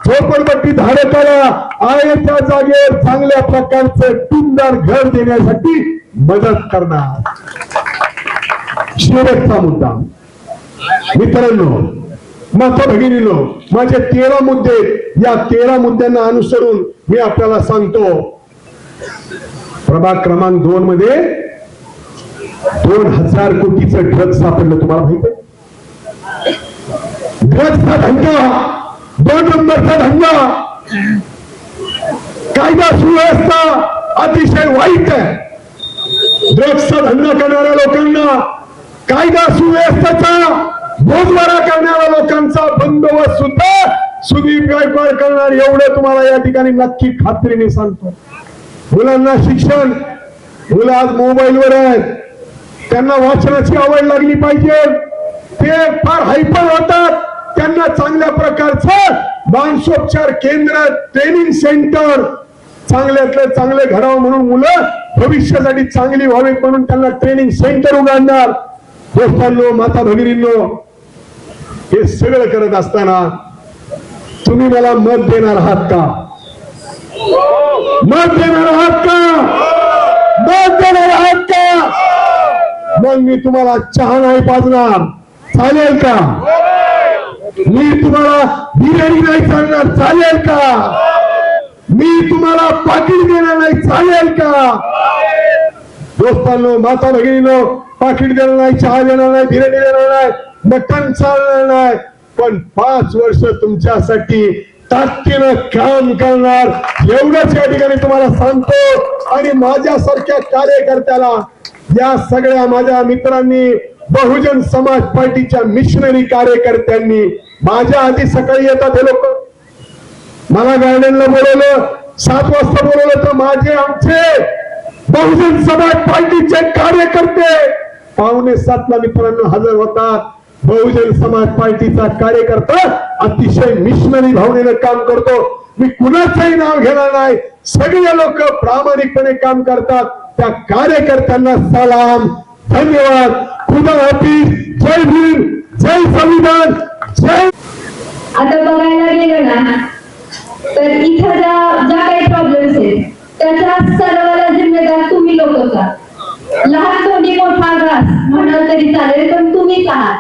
झोपडपट्टी धारकाला आहे त्या जागेवर चांगल्या प्रकारचं टुमदार घर देण्यासाठी मदत करणार. शेवटचा मुद्दा मित्रांनो, माता भगिनीनो, माझे 13 मुद्दे, या 13 मुद्द्यांना अनुसरून मी आपल्याला सांगतो. प्रभाग क्रमांक 2 मध्ये 2000 कोटीचं ड्रग्ज सापडलं. तुम्हाला माहिती आहे? ड्रग्जचा धंदा, 2 नंबरचा धंदा, कायदा सुव्यवस्था अतिशय वाईट आहे. ड्रग्जचा धंदा करणाऱ्या लोकांना, कायदा सुव्यवस्थेचा बोजवारा करणाऱ्या लोकांचा बंदोबस्त सुद्धा सुदीप गायकवाड करणार, एवढं तुम्हाला या ठिकाणी नक्की खात्रीने सांगतो. मुलांना शिक्षण, मुलं आज मोबाईलवर आहेत, त्यांना वाचनाची आवड लागली पाहिजे. ते फार हायपर होतात, त्यांना चांगल्या प्रकारचं मानसोपचार केंद्र, ट्रेनिंग सेंटर चांगल्यातलं चांगले घडावं म्हणून, मुलं भविष्यासाठी चांगली व्हावीत म्हणून त्यांना ट्रेनिंग सेंटर उघडणार. दोस्तांनो, माता भगिनींनो, हे सगळं करत असताना तुम्ही मला मत देणार आहात का? मत देणार आहात का? मत देणार आहात का? मग मी तुम्हाला चहा नाही पाजणार, चालेल का? मी तुम्हाला बिर्याणी नाही सांगणार, चालेल का? मी तुम्हाला पाकिट देणार नाही, चालेल का? दोस्तांनो, माता भगिनींनो, पाकिट देणार नाही, चहा देणार नाही, बिर्याणी देणार नाही, मटण चालणार नाही, पण 5 वर्ष तुमच्यासाठी ताकदीनं काम करणार, एवढंच या ठिकाणी तुम्हाला सांगतो. आणि माझ्यासारख्या कार्यकर्त्याला, या सगळ्या माझ्या मित्रांनी, बहुजन समाज पार्टीच्या मिशनरी कार्यकर्त्यांनी माझ्या आधी सकाळी येतात हे लोक. मला गार्डनला बोलवलं, 7 वाजता बोलवलं, तर माझे आमचे बहुजन समाज पार्टीचे कार्यकर्ते 5:45 मित्रांनो हजर होतात. बहुजन समाज पार्टीचा कार्यकर्ता अतिशय मिशनरी भावनेनं काम करतो. मी कुणाचंही नाव घेणार नाही. सगळे लोक प्रामाणिकपणे काम करतात. त्या कार्यकर्त्यांना सलाम, धन्यवाद, खुदा हाफिज, जय भीम, जय संविधान, जय. आता बघायला गेलं ना तर इथं ज्या काही प्रॉब्लेम्स आहेत त्याच्या सर्वाला जिम्मेदार तुम्ही लोकच आहात. लहान तोंडी मोठा घास म्हणाल तरी चालेल, पण तुम्हीच आहात.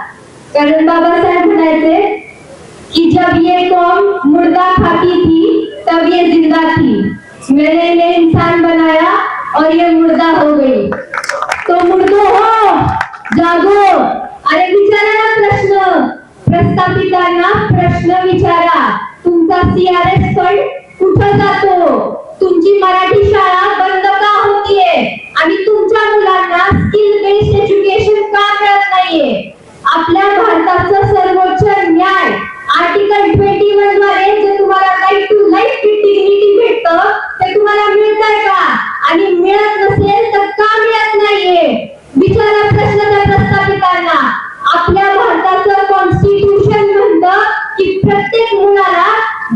कारण बाबासाहेब म्हणायचे की जब ये कौम मुर्दा खाती थी तब ये जिंदा थी, मैंने इन्हें इंसान बनाया और ये मुर्दा हो गई. तो मुर्दो हो, जागो. अरे विचारा ना प्रश्न, प्रस्थापितांना प्रश्न विचारा. तुमचा CRS फंड कुठं जातो? तुमची मराठी शाळा बंद का होतीये? आणि तुमच्या मुलांना स्किल बेस्ड एज्युकेशन का मिळत नाहीये? आपल्या भारताचं सर्वोच्च न्याय आर्टिकल 21 द्वारे जे तुम्हाला राईट टू लाईफ डिग्निटी भेटतं ते तुम्हाला मिळतंय का? आणि मिळत नसेल तर का मिळत नाहीये? विचारा प्रश्न त्या प्रस्थापितांना. आपल्या भारताचं कॉन्स्टिट्यूशन म्हणतं की प्रत्येक मुलाला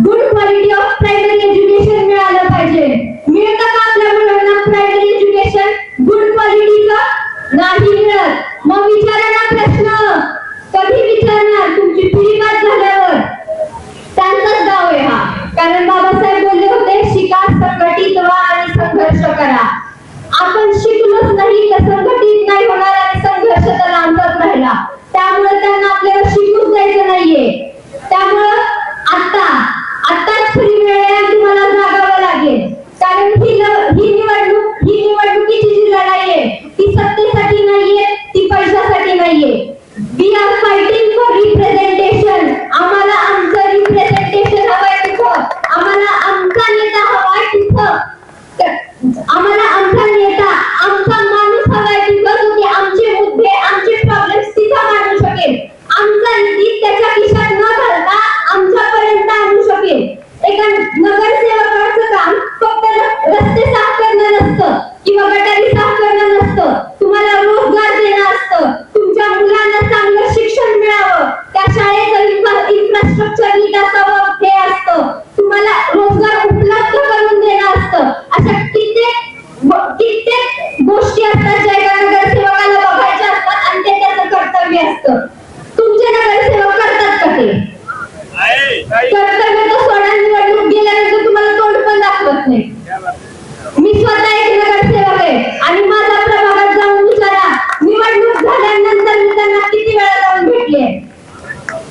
good quality of primary education मिळालं पाहिजे. मिळतं का आपल्या मुलांना प्रायमरी एज्युकेशन गुड क्वालिटीचं? नाही मिळत. मग विचारा ना प्रश्न. कधी विचारणार? तुमची पिढी बाद झाल्यावर. त्यांचाच गाव आहे हा. कारण बाबासाहेब बोलले होते शिका, संघटित व्हा आणि संघर्ष करा. आपण शिकलोच नाही तर संघटित नाही होणार आणि संघर्ष तर लांबच राहिला. त्यामुळे त्यांना आपल्याला शिकूच द्यायचं नाहीये. त्यामुळं आताच खरी वेळ आहे, तुम्हाला जागावं लागेल. कारण ही निवडणुकीची जी लढाई आहे ती सत्तेसाठी नाहीये, ती पैशासाठी नाहीये. We are fighting for representation. आम्हाला आमचं रिप्रेझेंटेशन हवंय तिथं. आम्हाला आमचा नेता हवाय तिथं. आम्हाला आमचा नेता, आमचा माणूस हवाय तिथं जो की आमचे मुद्दे, आमचे प्रॉब्लेम्स तिथं मांडू शकेल. आमचा निधी त्याच्या खिशात न घालता आमच्यापर्यंत आणू शकेल. एका नगरसेवकाचं काम फक्त रस्ते साफ करणं नसतं किंवा गटारी साफ करणं नसतं. तुम्हाला रोजगार देणं असतं. तुमच्या मुलांना चांगलं शिक्षण मिळावं, त्या शाळेचं इन्फ्रास्ट्रक्चर नीट असावं हे असतं. तुम्हाला रोजगार उपलब्ध करून देणं असतं. अशा कित्येक गोष्टी असतात ज्या एका नगरसेवकाला बघायच्या असतात आणि ते त्याचं कर्तव्य असतं. तुमचे नगरसेवक करतात का ते? कर्तव्य तर सोडा, निवडणूक गेल्यानंतर तुम्हाला तोंड पण दाखवत नाही. मी स्वतः एक नगरसेवक आहे आणि माझ्या प्रभागात जाऊन विचारा, निवडणूक झाल्यानंतर मी त्यांना किती वेळा जाऊन भेटले.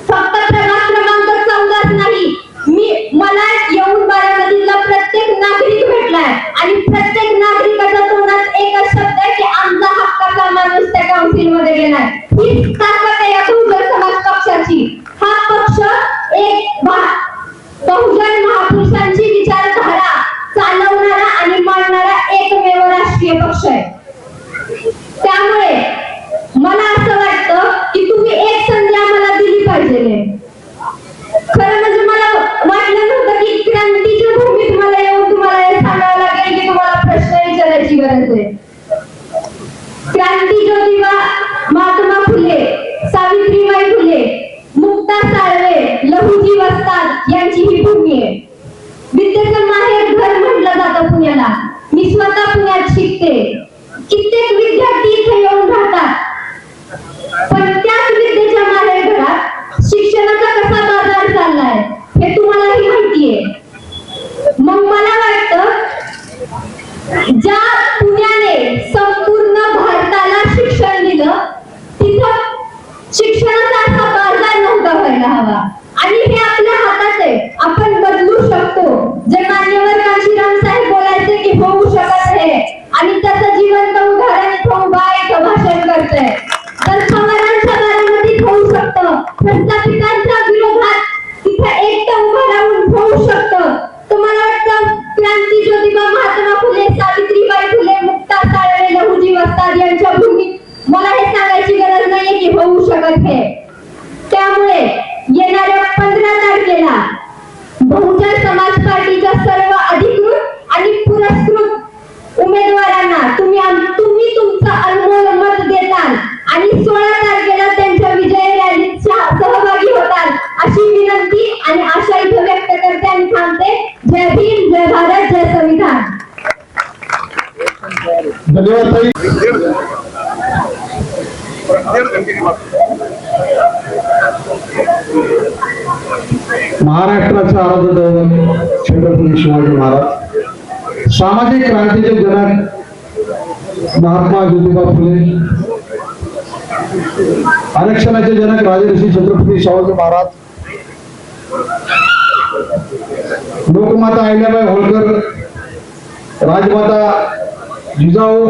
फक्त प्रभाग क्रमांक 14 नाही, मला येऊन बारामतीतला प्रत्येक नागरिक भेटलाय आणि प्रत्येक नागरिकाच्या तोंडात एकच शब्द आहे की आमचा हक्काचा माणूस त्या काउन्सिल मध्ये गेलाय. ही ताकद आहे या बहुजन समाज पक्षाची. हा पक्ष एक बहुजन महापुरुषांची विचारधारा चालवणारा आणि मांडणारा एकमेव राष्ट्रीय पक्ष आहे. त्यामुळे मला असं वाटतं की तुम्ही एक संधी आम्हाला दिली पाहिजे. खरं म्हणजे मला वाटलं नव्हतं की क्रांतीच्या भूमीत मला येऊन तुम्हाला हे सांगावं लागेल की तुम्हाला प्रश्न विचारायची गरज आहे. क्रांती ज्योतिबा महात्मा फुले, सावित्रीबाई फुले, मुक्ता साळवे, लहुजी वस्ताद यांची ही भूमी आहे. विद्येचं माहेर घर म्हटलं जातं पुण्याला. मी स्वतः पुण्यात शिकते. कित्येक विद्यार्थी इथे येऊन राहतात, पण त्याच विद्येच्या माहेर घरात शिक्षणाचा कसा बाजार चाललाय हे तुम्हालाही माहितीये. मग मला वाटतं ज्या पुण्याने संपूर्ण भारताला शिक्षण दिलं तिथं शिक्षणाचा असा बाजार नव्हता व्हायला हवा. आणि हे आपल्या हातात आहे, आपण बदलू शकतो. जे मान्यवर काशीराम साहेब बोलायचे की होऊ शकत हे, आणि त्याचं जिवंत उदाहरण इथं उभा आहे, भाषण करतंय. तर पवारांच्या बारामतीत होऊ शकतं, प्रस्थापितांच्या विरोधात तिथं एकटं उभं राहून होऊ शकतं. तुम्हाला वाटतं क्रांती ज्योतिबा महात्मा फुले, सावित्रीबाई फुले, मुक्ता साळवे, लहुजी वस्ताद यांच्या भूमीत मला हे सांगायची गरज नाहीये की होऊ शकत हे. त्यामुळे येणाऱ्या 15 तारखेला बहुजन समाज पार्टीच्या सर्व अधिकृत आणि पुरस्कृत उमेदवारांना तुम्ही तुमचं अनमोल मत देताल धन्यवाद ताई. महाराष्ट्राचा आराध्य दैवत छत्रपती शिवाजी महाराज, सामाजिक क्रांतीचे जनक महात्मा ज्योतिबा फुले, आरक्षणाचे जनक राजर्षी छत्रपती शाहू महाराज, लोकमाता अहिल्याबाई होळकर, राजमाता जिजाऊ,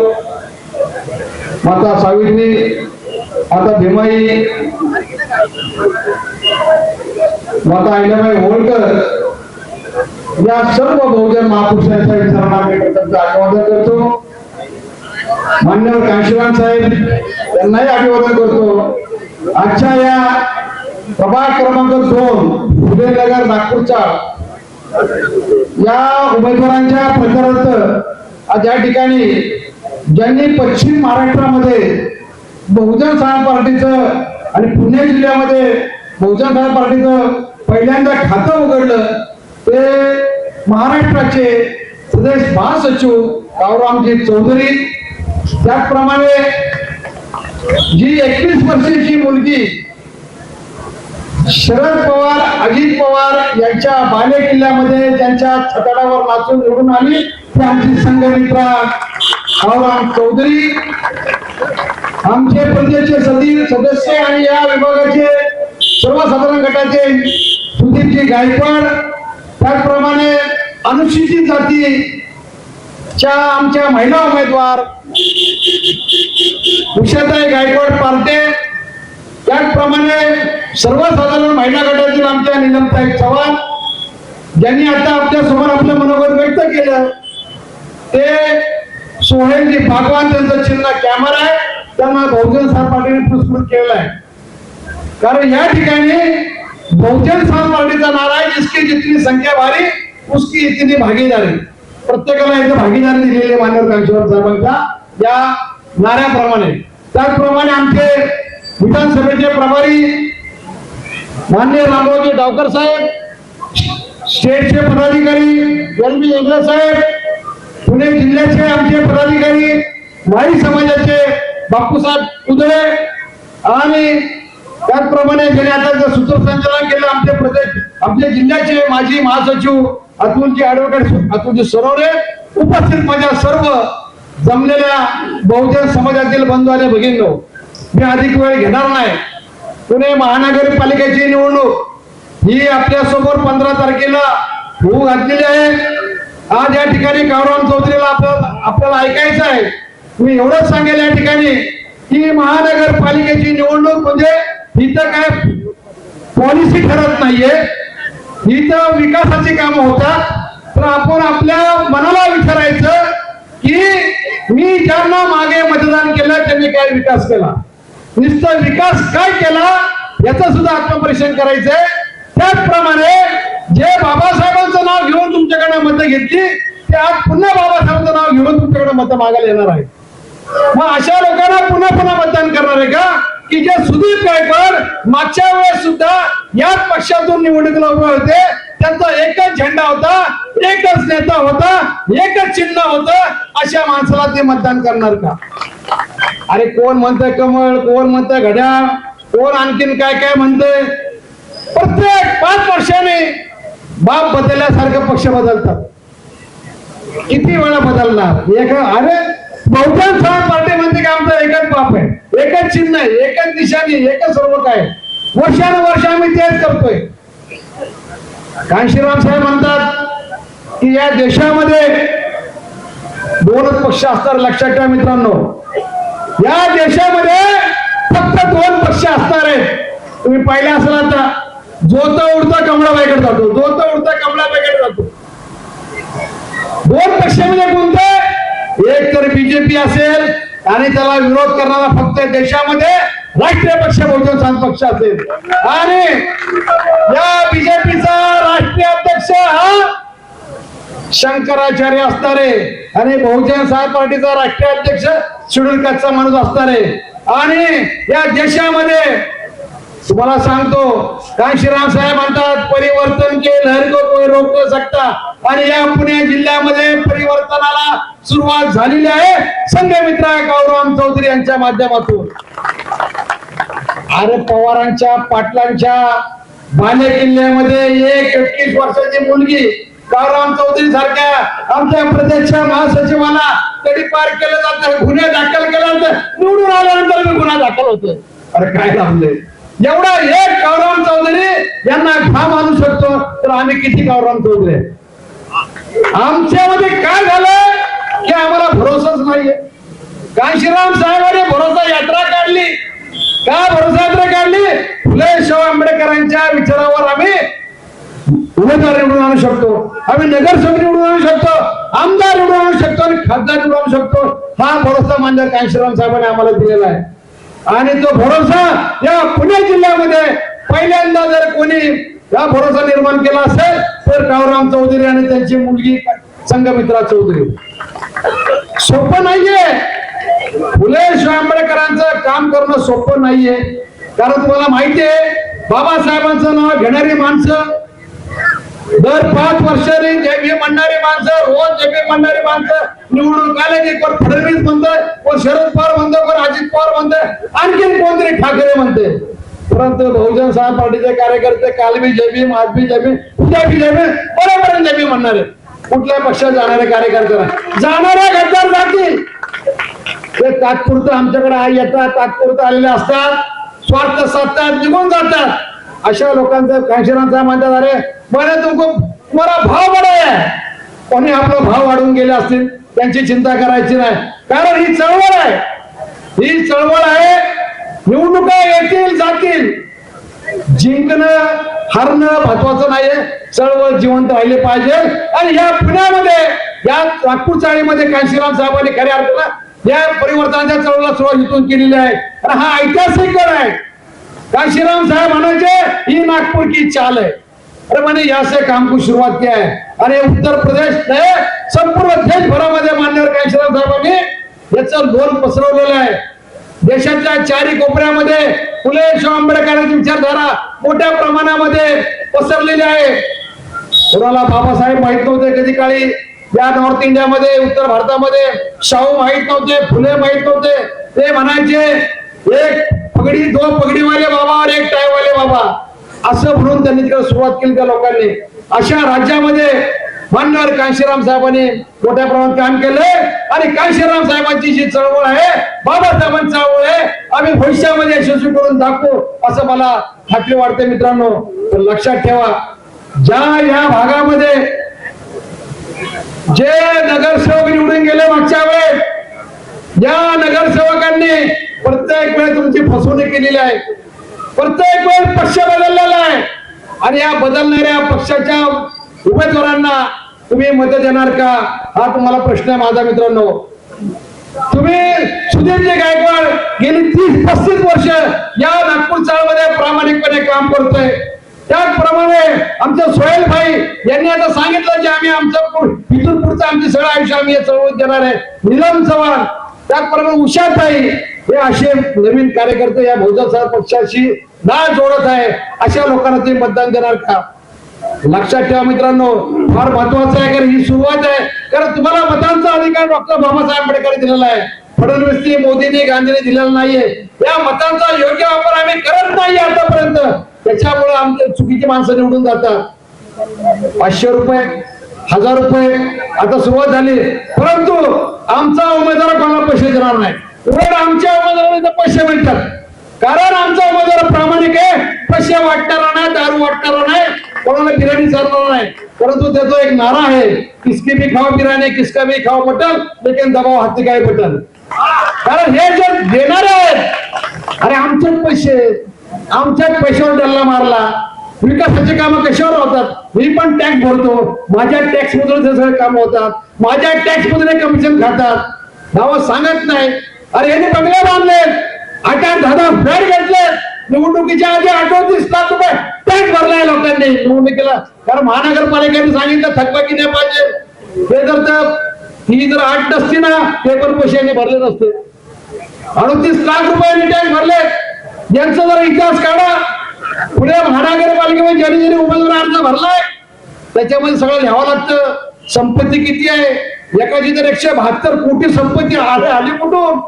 माता सावित्री, माता भीमाई, माता अहिल्याबाई होळकर या सर्व बहुजन महापुरुषांच्या विचारांना मी प्रथमतः अभिवादन करतो. मान्यवर कांशीराम साहेब यांनाही अभिवादन करतो. आजच्या या प्रभाग क्रमांक 2 उदयनगर नागपूरच्या या उमेदवारांच्या प्रचारार्थ आज या ठिकाणी ज्यांनी पश्चिम महाराष्ट्रामध्ये बहुजन समाज पार्टीचं आणि पुणे जिल्ह्यामध्ये बहुजन समाज पार्टीचं पहिल्यांदा खातं उघडलं ते महाराष्ट्राचे प्रदेश महासचिव कावरामजी चौधरी. त्याचप्रमाणे जी 21 वर्षाची मुलगी शरद पवार, अजित पवार यांच्या बाले किल्ल्यामध्ये ज्यांच्या छताडावर नाचून निवडून आली ती आमची संघमित्रा कावराम चौधरी. आमचे प्रदेशचे सदस्य आणि या विभागाचे सर्वसाधारण गटाचे सुधीरजी गायकवाड, त्याचप्रमाणे अनुसूचित जातीच्या आमच्या महिला उमेदवार उषाताई गायकवाड पार्टे, त्याचप्रमाणे सर्वसाधारण महिला गटातील आमच्या नीलमताई चव्हाण ज्यांनी आता आपल्या समोर आपलं मनोगत व्यक्त केलं ते सोहेलजी भागवान, त्यांचं चिन्ह कॅमेरा आहे, त्यांना बहुजन समाज पार्टीने पुरस्कृत केलेला आहे. कारण या ठिकाणी बहुजन समाज पार्टीचा नारा आहे, जिसकी जितनी संख्या भारी उसकी इतनी भागीदारी. प्रत्येकाला इथं भागीदारी दिलेली आहे मान्यवर कांशीराम साहेबांच्या या नाऱ्याप्रमाणे. त्याचप्रमाणे आमचे विधानसभेचे प्रभारी माननीय रामरावजी डावकर साहेब, स्टेटचे पदाधिकारी LB इंगळे साहेब, पुणे जिल्ह्याचे आमचे पदाधिकारी माळी समाजाचे बापूसाहेब उदळे आणि त्याचप्रमाणे ज्यांनी आता सूत्रसंचालन केलं आमचे जिल्ह्याचे माजी महासचिव अतुलजी ऍडव्होकेट अतुलजी सरोरे, उपस्थित माझ्या सर्व जमलेल्या बहुजन समाजातील बंधू आणि भगिनींनो, मी अधिक वेळ घेणार नाही. पुणे महानगरपालिकेची निवडणूक ही आपल्या समोर 15 तारखेला होऊ घातलेली आहे. आज या ठिकाणी कावराम चौधरीला आपल्याला ऐकायचं आहे. मी एवढंच सांगेल या ठिकाणी की महानगरपालिकेची निवडणूक म्हणजे इथं काय पॉलिसी ठरत नाहीये, इथं विकासाची कामं होतात. तर आपण आपल्या मनाला विचारायचं की मी ज्यांना मागे मतदान केलं त्यांनी काय विकास केला, नुसतं विकास काय केला याचं सुद्धा आत्मपरीक्षण करायचंय. त्याचप्रमाणे जे बाबासाहेबांचं नाव घेऊन तुमच्याकडे मतं घेतली ते आज पुन्हा बाबासाहेबांचं नाव घेऊन तुमच्याकडे मतं मागायला येणार आहे. मग अशा लोकांना पुन्हा पुन्हा मतदान करणार आहे का की जे सुधीर गायकवाड मागच्या वेळेस सुद्धा याच पक्षातून निवडणुकीला उभे होते, त्यांचा एकच झेंडा होता, एकच नेता होता, एकच चिन्ह होतं, अशा माणसाला ते मतदान करणार का? अरे कोण म्हणतंय कमळ, कोण म्हणतंय घड्याळ, कोण आणखीन काय काय म्हणतंय. प्रत्येक 5 वर्षाने बाप बदलल्यासारखं पक्ष बदलतात. किती वेळा बदलणार? अरे बहुजन समाज पार्टी म्हणते की आमचा एकच बाप आहे, एकच चिन्ह आहे, एकच निशाणी, एकच सर्व काय. वर्षानुवर्ष आम्ही तेच करतोय. कांशीराम साहेब म्हणतात की या देशामध्ये 2च पक्ष असतात. लक्षात ठेवा मित्रांनो, या देशामध्ये फक्त 2 पक्ष असणार आहेत. तुम्ही पाहिलं असेल आता जो तो उडता कमळाबाईकडे जातो, जो तो उडता कमळाबाईकडे जातो. 2 पक्ष म्हणजे कोणते? एक तर बीजेपी असेल आणि त्याला विरोध करणारा फक्त देशामध्ये राष्ट्रीय पक्ष बहुजन समाज पक्ष असेल. आणि या बीजेपीचा राष्ट्रीय अध्यक्ष हा शंकराचार्य असणार आहे आणि बहुजन समाज पार्टीचा राष्ट्रीय अध्यक्ष शिडूलकरचा माणूस असणार आहे. आणि या देशामध्ये तुम्हाला सांगतो कांशीराम साहेब म्हणतात परिवर्तन के लहर को कोई रोक नहीं सकता. आणि या पुणे जिल्ह्यामध्ये परिवर्तनाला सुरुवात झालेली आहे संघमित्र गौरव चौधरी यांच्या माध्यमातून. अरे पवारांच्या पाटलांच्या बाले किल्ल्यामध्ये एक 21 वर्षाची मुलगी गौरव चौधरी सारख्या आमच्या प्रदेश महासचिवाला तरी पार केलं जातं, गुन्हे दाखल केला जातं, निवडून आल्यानंतर मी गुन्हा दाखल होतोय. अरे काय लावलंय एवढा एक गौरव चौधरी यांना घाम आणू शकतो तर आम्ही किती गौरव चौधरी. आमच्यामध्ये काय झालं की आम्हाला भरोसाच नाहीये. कांशीराम साहेबांनी भरोसा यात्रा काढली. का भरोसा यात्रा काढली? फुले शाहू आंबेडकरांच्या विचारावर आम्ही उमेदवार निवडून आणू शकतो, आम्ही नगरसेवक निवडून आणू शकतो, आमदार निवडून आणू शकतो आणि खासदार निवडून आणू शकतो. हा भरोसा मान्य कांशीराम साहेबांनी आम्हाला दिलेला आहे. आणि तो भरोसा या पुणे जिल्ह्यामध्ये पहिल्यांदा जर कोणी हा भरोसा निर्माण केला असेल तर गौरव चौधरी आणि त्यांची मुलगी संघमित्रा चौधरी. सोपं नाहीये फुले शाहू आंबेडकरांचं काम करणं, सोपं नाहीये. कारण तुम्हाला माहितीये बाबासाहेबांचं नाव घेणारी माणसं, दर 5 वर्षांनी जे म्हणणारी माणसं, रोज जे म्हणणारी माणसं निवडून आले की कोण फडणवीस म्हणतोय, कोण शरद पवार म्हणतोय, कोण अजित पवार म्हणतोय, आणखीन कोणतरी ठाकरे म्हणते. परंतु बहुजन समाज पार्टीचे कार्यकर्ते काल बी जय भीम, आज बी जय भीम, उद्या बी जय भीम, बरोबर जय भीम म्हणणारे. कुठल्या पक्षात जाणारे कार्यकर्ते जाणाऱ्या गद्दार जातील ते तात्पुरतं आमच्याकडे येतात, तात्पुरतं आलेले असतात, स्वार्थ साधतात, निघून जातात. अशा लोकांचं कांशीराम म्हणतात अरे मैंने तुमको तुम्हारा भाव बढ़ाया है. कोणी आपला भाव वाढवून गेले असतील त्यांची चिंता करायची नाही. कारण ही चळवळ आहे, ही चळवळ आहे. निवडणुका येतील जातील, जिंकणं हारणं महत्वाचं नाहीये, चळवळ जिवंत राहिले पाहिजे. आणि या पुण्यामध्ये या नागपूर चाळीमध्ये कांशीराम साहेबांनी खऱ्या अर्थानं या परिवर्तनाच्या चळवळीला सुरुवात इथून केलेली आहे. आणि हा ऐतिहासिक गड आहे. कांशीराम साहेब म्हणायचे ही नागपूर की चाल है. अरे मैंने यहाँ से काम को शुरुआत किया है. आणि उत्तर प्रदेश संपूर्ण देशभरामध्ये मान्यवर कांशीराम साहेबांनी याचं लोन पसरवलेलं आहे. देशाच्या चारी कोपऱ्यामध्ये फुले शाहू आंबेडकरांची विचारधारा मोठ्या प्रमाणामध्ये पसरलेली आहे. कोणाला बाबासाहेब माहित नव्हते कधी काळी या नॉर्थ इंडियामध्ये, उत्तर भारतामध्ये शाहू माहित नव्हते, फुले माहित नव्हते. ते म्हणायचे एक पगडी, 2 पगडीवाले बाबा और एक टायवाले बाबा, असं म्हणून त्यांनी तिकडे सुरुवात केली त्या लोकांनी. अशा राज्यामध्ये मान्यवर कांशीराम साहेबांनी मोठ्या प्रमाणात काम केलंय. आणि कांशीराम साहेबांची जी चळवळ आहे, बाबासाहेबांची चळवळ आहे, आम्ही भविष्यामध्ये यशस्वी करून दाखवू असं मला खात्री वाटते. मित्रांनो तर लक्षात ठेवा, ज्या या भागामध्ये जे नगरसेवक निवडून गेले मागच्या वेळेस, या नगरसेवकांनी प्रत्येक वेळेस तुमची फसवणूक केलेली आहे, प्रत्येक वेळेस पक्ष बदललेला आहे. आणि या बदलणाऱ्या पक्षाच्या उमेदवारांना तुम्ही मत देणार का, हा तुम्हाला प्रश्न आहे माझा. मित्रांनो तुम्ही सुधीरजी गायकवाड गेली 30-35 वर्ष या नागपूर चाळमध्ये प्रामाणिकपणे काम करतोय. त्याचप्रमाणे आमचे सोहेल भाई यांनी आता सांगितलं की आम्ही आमचं इथून पुढचं आमचे सगळं आयुष्य आम्ही या चळवळीत देणार आहे. नीलम चव्हाण, त्याचप्रमाणे उषाताई, हे असे नवीन कार्यकर्ते या बहुजन समाज पक्षाशी नाळ जोडत आहे. अशा लोकांना तुम्ही मतदान देणार का? लक्षात ठेवा मित्रांनो, फार महत्वाचं आहे. कारण ही सुरुवात आहे. कारण तुम्हाला मतांचा अधिकार डॉक्टर बाबासाहेब आंबेडकर दिलेला आहे, फडणवीसनी, मोदींनी, गांधींनी दिलेला नाहीये. या मतांचा योग्य वापर आम्ही करत नाही आतापर्यंत. त्याच्यामुळे आमचे चुकीची माणसं निवडून जातात. 500 रुपये, 1000 रुपये आता सुरुवात झाली, परंतु आमचा उमेदवार कोणाला पैसे देणार नाही. उलट आमच्या उमेदवारांना पैसे मिळतात. कारण आमचा उमेदवार प्रामाणिक आहे, पैसे वाटणारा नाही, दारू वाटणारा नाही, कोणाला बिर्याणी चालणार नाही. परंतु त्याचा एक नारा आहे, किसकी भी खाओ बिर्याणी, किसका भी खाओ मटन, लेकिन दबाव हाती काय बटन. कारण हे जर देणारे आहेत, अरे आमचेच पैसे, आमच्याच पैशावर डल्ला मारला. विकासाचे कामं कशावर होतात? मी पण टॅक्स भरतो, माझ्या टॅक्स मधून ते सगळे काम होतात, माझ्या टॅक्स मधून कमिशन खातात. नाव सांगत नाही. अरे यांनी बंगले बांधले, 8-10 फ्लॅट घेतले, निवडणुकीच्या आधी 38 लाख रुपये टॅक्स भरलाय लोकांनी निवडणुकीला. कारण महानगरपालिकेने सांगितलं थकबाकी नाही पाहिजे. हे जर ही जर 8 नसती ना, ते पण पैशाने भरले नसते. 38 लाख रुपयांनी टॅक्स भरले. यांचा जर इतिहास काढा, पुणे महानगरपालिकेमध्ये ज्यांनी उमेदवार अर्ज भरलाय त्याच्यामध्ये सगळं लिहावं लागतं. संपत्ती किती आहे, एकाची तर 172 कोटी संपत्ती आली कुठून?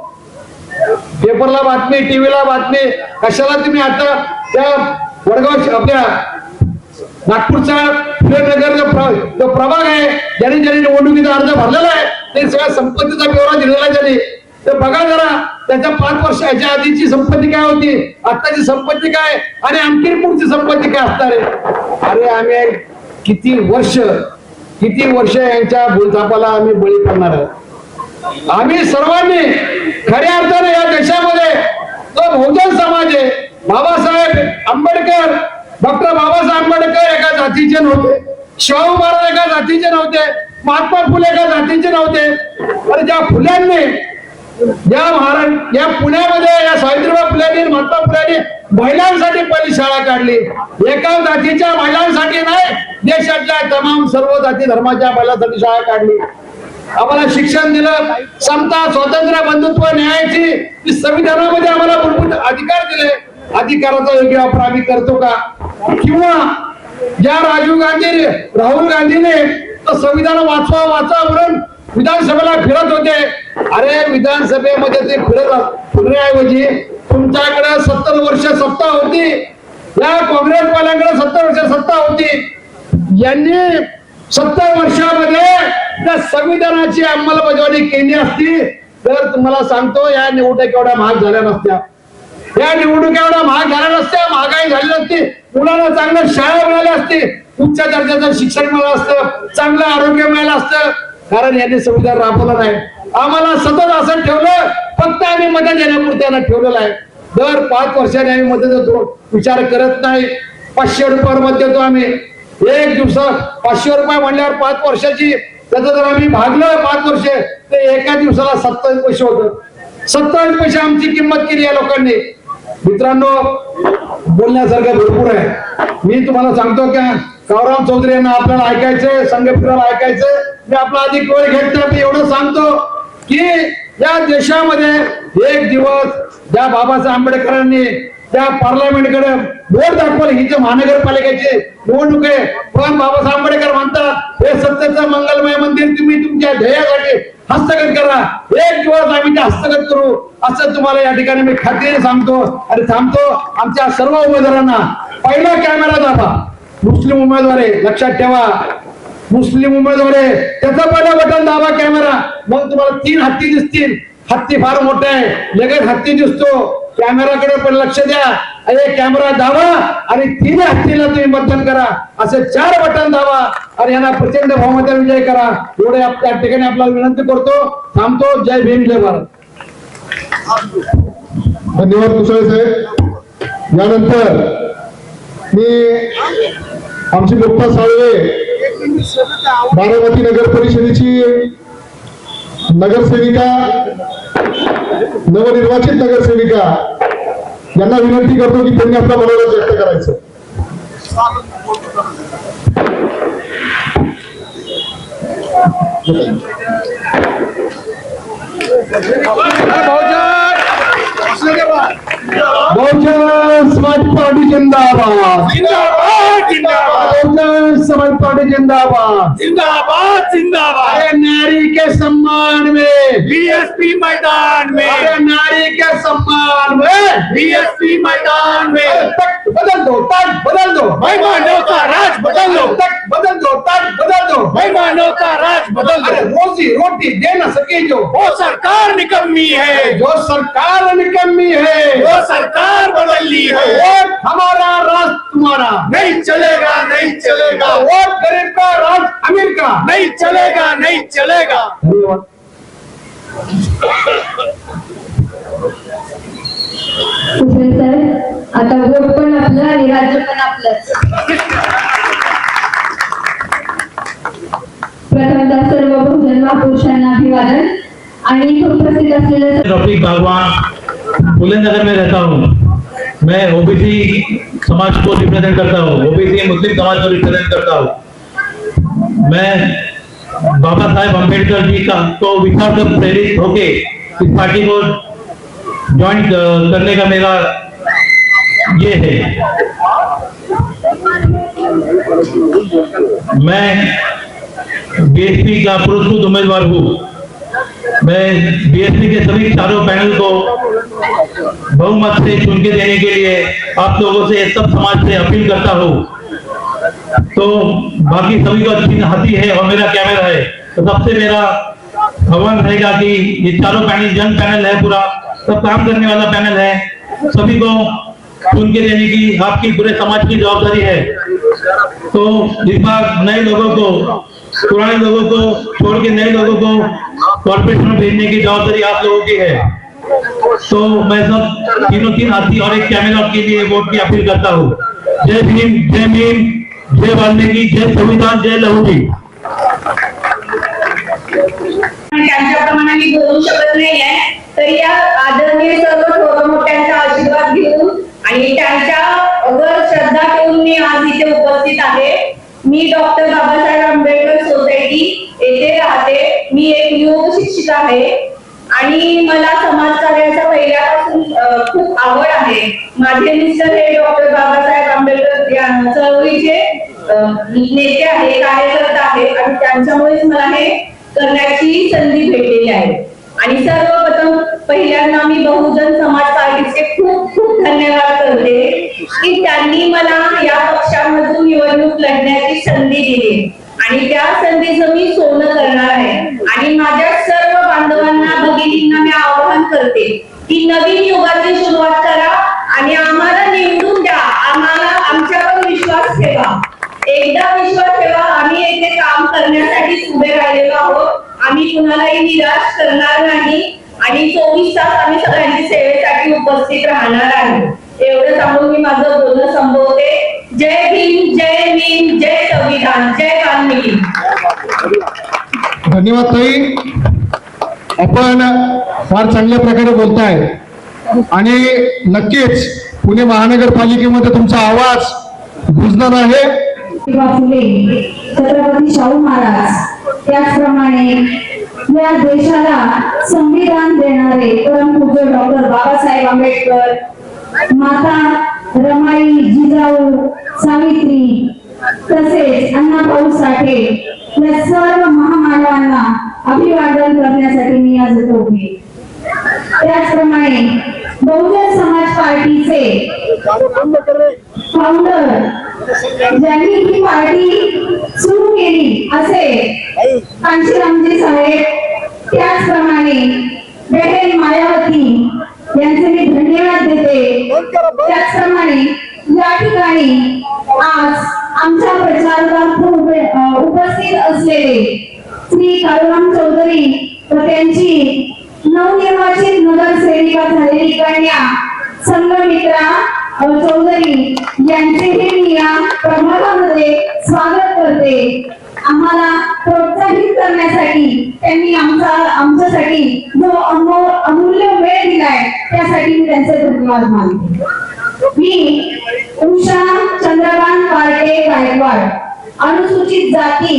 पेपरला बातमी, टीव्हीला बातमी. कशाला तुम्ही आता त्या वडगाव आपल्या नागपूरचा फुलेनगर जो प्रभाग आहे, ज्यांनी निवडणुकीचा अर्ज भरलेला आहे, ते सगळ्या संपत्तीचा ब्यौरा दिलेला आहे त्यांनी. तर बघा जरा त्याच्या 5 वर्षाच्या आधीची संपत्ती काय होती, आताची संपत्ती काय, आणि आणखी पुढची संपत्ती काय असणार आहे. अरे आम्ही किती वर्ष यांच्या भूलथापाला आम्ही बळी पडणार आहोत. आम्ही सर्वांनी खऱ्या अर्थाने या देशामध्ये जो बहुजन समाज आहे, बाबासाहेब आंबेडकर, डॉक्टर बाबासाहेब आंबेडकर एका जातीचे नव्हते, शाहू महाराज एका जातीचे नव्हते, महात्मा फुले एका जातीचे नव्हते. आणि ज्या फुल्यांनी या पुण्यामध्ये या सावित्रीबाई फुलेंनी, महात्मा फुलेंनी महिलांसाठी पहिली शाळा काढली. एका जातीच्या महिलांसाठी नाही, देशातल्या तमाम सर्व जाती धर्माच्या महिलांसाठी शाळा काढली. आम्हाला शिक्षण दिलं, समता, स्वातंत्र्य, बंधुत्व, न्यायाची संविधानामध्ये आम्हाला मूलभूत अधिकार दिले. अधिकाराचा योग्य वापर आम्ही करतो का? किंवा ज्या राहुल गांधीने संविधान वाचवा म्हणून विधानसभेला फिरत होते. अरे विधानसभेमध्ये ते फिरण्याऐवजी तुमच्याकडे 70 वर्ष सत्ता होती, या काँग्रेसवाल्यांकडे 70 वर्ष सत्ता होती. यांनी 70 वर्षामध्ये त्या संविधानाची अंमलबजावणी केली असती तर तुम्हाला सांगतो या निवडणुका केवढ्या महाग झाल्या नसत्या. या निवडणुका एवढ्या महाग झाल्या नसत्या, महागाई झाली नसती, मुलांना चांगल्या शाळा मिळाल्या असती, उच्च दर्जाचं शिक्षण मिळालं असतं, चांगलं आरोग्य मिळालं असतं. कारण यांनी संविधान राबवलं नाही. आम्हाला सतत असं ठेवलं, फक्त आम्ही मदत देण्यापुरत्यानं ठेवलेलं आहे. दर 5 वर्षांनी आम्ही मदत देतो, विचार करत नाही. 500 रुपयावर मत देतो आम्ही. एक दिवसात 500 रुपये म्हणल्यावर 5 वर्षाची, त्याचं जर आम्ही भागलं 5 वर्षे, ते एका दिवसाला 27 पैसे होतं. 27 पैसे आमची किंमत केली या लोकांनी. मित्रांनो, बोलण्यासारखं भरपूर आहे. मी तुम्हाला सांगतो का, कावराम चौधरी यांना आपल्याला ऐकायचंय, संघटनेला ऐकायचंय, मी आपला अधिक वेळ घेत नाही. मी एवढं सांगतो की या देशामध्ये एक दिवस ज्या बाबासाहेब आंबेडकरांनी त्या पार्लमेंटकडे बोट दाखवलं, ही जे महानगरपालिकेची निवडणूक आहे, पण बाबासाहेब आंबेडकर म्हणतात हे सत्तेचं मंगलमय मंदिर तुम्ही तुमच्या ध्येयासाठी हस्तगत करा. एक दिवस आम्ही ते हस्तगत करू, असं तुम्हाला या ठिकाणी मी खात्रीने सांगतो. आणि थांबतो आमच्या सर्व उमेदवारांना, पहिला कॅमेरा दाबा. मुस्लिम उमेदवार आहे, लक्षात ठेवा, मुस्लिम उमेदवार आहे, त्याचं पहिलं बटन दाबा कॅमेरा. मग तुम्हाला 3 हत्ती दिसतील. हत्ती फार मोठा आहे, लगेच हत्ती दिसतो. कॅमेराकडे पण लक्ष द्या. एक कॅमेरा दाबा आणि 3 हत्तीला तुम्ही मतदान करा. असे 4 बटन दाबा आणि यांना प्रचंड बहुमताने विजय करा. एवढे त्या ठिकाणी आपल्याला विनंती करतो. थांबतो. जय भीम, जय भारत. धन्यवाद कुशळे साहेब. यानंतर मी आमची मुक्ता साळवे, बारामती नगर परिषदेची नगरसेविका, नवनिर्वाचित नगरसेविका, यांना विनंती करतो की त्यांनी आपला मनोगत व्यक्त करायचं. बहुजन समाज पार्टी जिंदाबाद, जिंदाबाद जिंदाबाद, बहुजन समाज पार्टी जिंदाबाद, जिंदाबाद जिंदाबाद। अरे नारी के सम्मान में, बीएसपी मैदान में, अरे नारी के सम्मान में, बीएसपी मैदान में, तक बदल दो, तक बदल दो, बेईमानों का राज बदल दो, तक बदल दो, तक बदल दो, बेईमानों का राज बदल अरे दो। रोजी रोटी दे न सके जो, वो सरकार निकम्मी है, जो सरकार निकम्मी है, वो सरकार बदलनी है। वोट हमारा, राज तुम्हारा, नहीं चलेगा, नहीं चलेगा, वोट गरीब का, राज अमीर का। नहीं चलेगा, नहीं चलेगा। धन्यवाद. कुशल सर, आता वोट पण आपलं आणि राज्य पण आपलंच. प्रथमतः सर्व बहुजन महापुरुषांना अभिवादन. आणि इथून प्रसिद्ध असलेलं रफीक बागवान, फुलेनगर में रहता हूँ. मैं ओबीसी समाज को रिप्रेजेंट करता हूँ, ओबीसी मुस्लिम समाज को रिप्रेजेंट करता हूँ. मैं बाबा साहेब अम्बेडकर जी का तो विचार से प्रेरित होके इस पार्टी को ज्वाइन करने का मेरा ये है. मैं बीएसपी का पुरस्कृत उम्मीदवार हूँ। मैं बीएसपी के सभी चारों पैनल को बहुमत से चुन के देने के लिए आप लोगों से, सब समाज से अपील करता हूँ। तो बाकी सभी को अच्छी हाथी है और मेरा कैमरा है, तो सबसे मेरा आह्वान रहेगा कि ये चारों पैनल जन पैनल है, पूरा सब काम करने वाला पैनल है, सभी को चुन के देने की आपकी पूरे समाज की जवाबदारी है। तो इस बार नए लोगों को, पुराने लोगों को छोड़ के नए लोगों को कॉर्पोरेशन में भेजने की जवाबदारी आप लोगों की है। तो मैं सब तीन हाथी और एक कैमरा के लिए वोट की अपील करता हूँ। जय भीम, जय भीम, जय वाल्मीकि, जय संविधान, जय लहूजी। त्यांच्याप्रमाणे मी बोलू शकत नाहीये, तर या आदरणीय सर्व थोर मोठ्यांचा आशीर्वाद घेऊन आणि त्यांच्या वर श्रद्धा ठेवून मी आज इथे उपस्थित आहे। मी डॉक्टर बाबासाहेब आंबेडकर सोसायटी येथे राहते। मी एक योग शिक्षिका आहे आणि मला समाजकार्याचा पहिल्यापासून खूप आवड आहे। माझे मिस्टर हे डॉक्टर बाबासाहेब आंबेडकर या चळवळीचे नेते आहे, कार्यकर्ता आहे आणि त्यांच्यामुळेच मला हे करण्याची संधी भेटलेली आहे। आणि सर्वप्रथम पहिल्यांदा मी बहुजन समाज पार्टीचे खूप खूप धन्यवाद करते की त्यांनी मला या पक्षामधून निवडणूक लढण्याची संधी दिली आणि त्या संधीचं मी सोनं करणार आहे। आणि माझ्या सर्व बांधवांना, भगिनींना मी आवाहन करते की नवीन युगाची सुरुवात करा आणि आम्हाला निवडून द्या, आम्हाला आमच्यावर विश्वास ठेवा। एकदा विश्वास ठेवा, आम्ही येथे काम करण्यासाठी उभे राहिलेलो आहोत। आम्ही कुणालाही निराश करणार नाही आणि 24 तास आम्ही सगळ्यांची सेवेसाठी उपस्थित राहणार आहे। एवढं सांगून मी माझं बोलणं संपवते। जय भीम, जय भीम, जय संविधान, जय वाल्मीकि। धन्यवाद ताई, आपण फार चांगल्या प्रकारे बोलताय आणि नक्कीच पुणे महानगरपालिकेमध्ये तुमचा आवाज गुंजणार आहे। फुले, छत्रपती शाहू महाराज, त्याचप्रमाणे या देशाला संविधान देणारे परमपूज्य डॉक्टर बाबासाहेब आंबेडकर, माता रमाई, जिजाऊ, सावित्री तसेच अण्णाभाऊ साठे या सर्व महामानवांना अभिवादन करण्यासाठी मी आज इथे उभी। त्याचप्रमाणे बहुजन समाज पार्टीचे फाउंडर ज्यांनी ही पार्टी सुरू केली असे कांशीरामजी साहेब, त्याचप्रमाणे बहन मायावती यांचे मी धन्यवाद देते। त्याचप्रमाणे या ठिकाणी आज आमच्या प्रचारार्थ उपस्थित असलेले श्री काळूराम चौधरी व त्यांची नवनिर्वाचित नगरसेविका झालेली कन्या संगमित्रा चौधरी यांचेही मी या प्रभागामध्ये स्वागत करते। आम्हाला प्रोत्साहित करण्यासाठी त्यांनी आमच्यासाठी जो अमूल्य वेळ दिलाय त्यासाठी मी त्यांचे धन्यवाद मानते। मी उषा चंद्रकांत पार्टे गायकवाड, अनुसूचित जाती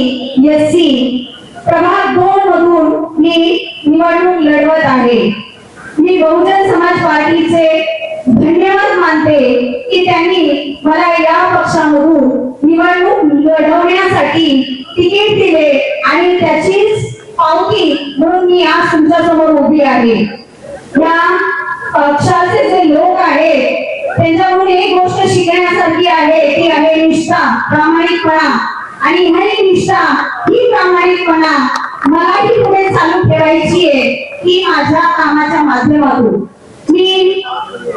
SC, प्रभाग 2 मधून मी निवडणूक लढवत आहे। मी बहुजन समाज पार्टीचे धन्यवाद मानते की त्यांनी मला या पक्षामधून निवडणूक लढवण्यासाठी तिकीट दिले आणि त्याचीच पावती म्हणून मी आज तुमच्या समोर उभी आहे। या पक्षाचे जे लोक आहेत त्यांच्याकडून एक गोष्ट शिकण्यासारखी आहे, ती आहे निष्ठा, प्रामाणिकपणा। आणि ही निष्ठा, ही प्रामाणिकपणा मलाही पुढे चालू ठेवायची आहे की माझ्या कामाच्या माध्यमातून। मी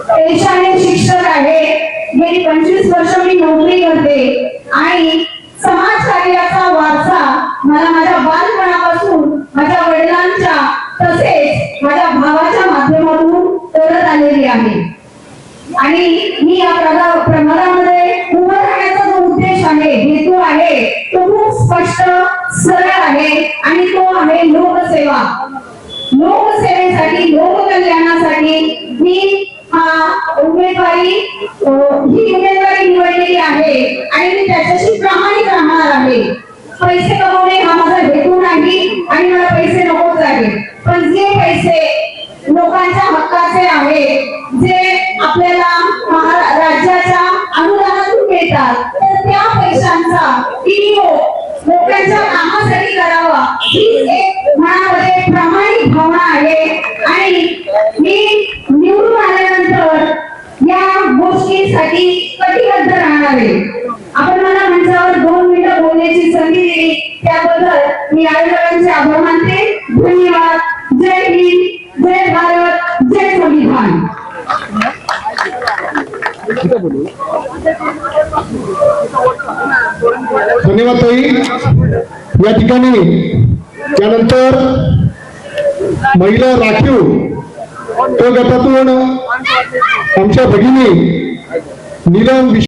पेशाने शिक्षक आहे, गेली 25 वर्ष मी नोकरी करते आणि समाज कार्याचा वारसा मला माझ्या बालपणापासून माझ्या वडिलांच्या तसेच माझ्या भावाच्या माध्यमातून करत आलेली आहे। आणि मी या प्रभागामध्ये उभं राहण्याचा जो उद्देश आहे, हेतू आहे, तो खूप स्पष्ट, सरळ आहे आणि तो आहे लोकसेवा। लोकसेवेसाठी, लोककल्याणासाठी मी उमेदवारी निवडलेली आहे आणि मी त्याच्याशी प्रामाणिक राहणार आहे। पैसे कमवणे हा माझा हेतू नाही आणि मला पैसे नकोच आहे, पण जे पैसे लोकांच्या हक्काचे आहे, जे आपल्याला राज्याच्या अनुदानातून मिळतात, तर त्या पैशाचा मोक्यांच्या कामासाठी करावा ही एक मनामध्ये प्रामाणिक भावना आहे आणि मी निवडून आल्यानंतर या गोष्टीसाठी कटिबद्ध राहणार आहे. आपण मला मंचावर 2 मिनिटं बोलण्याची संधी दिली त्याबद्दल मी आयोजकांचे आभार मानते. धन्यवाद. जय हिंद, जय भारत, जय संविधान. धन्यवाद ताई. या ठिकाणी त्यानंतर महिला राखीव तो गटातून आमच्या भगिनी नीलम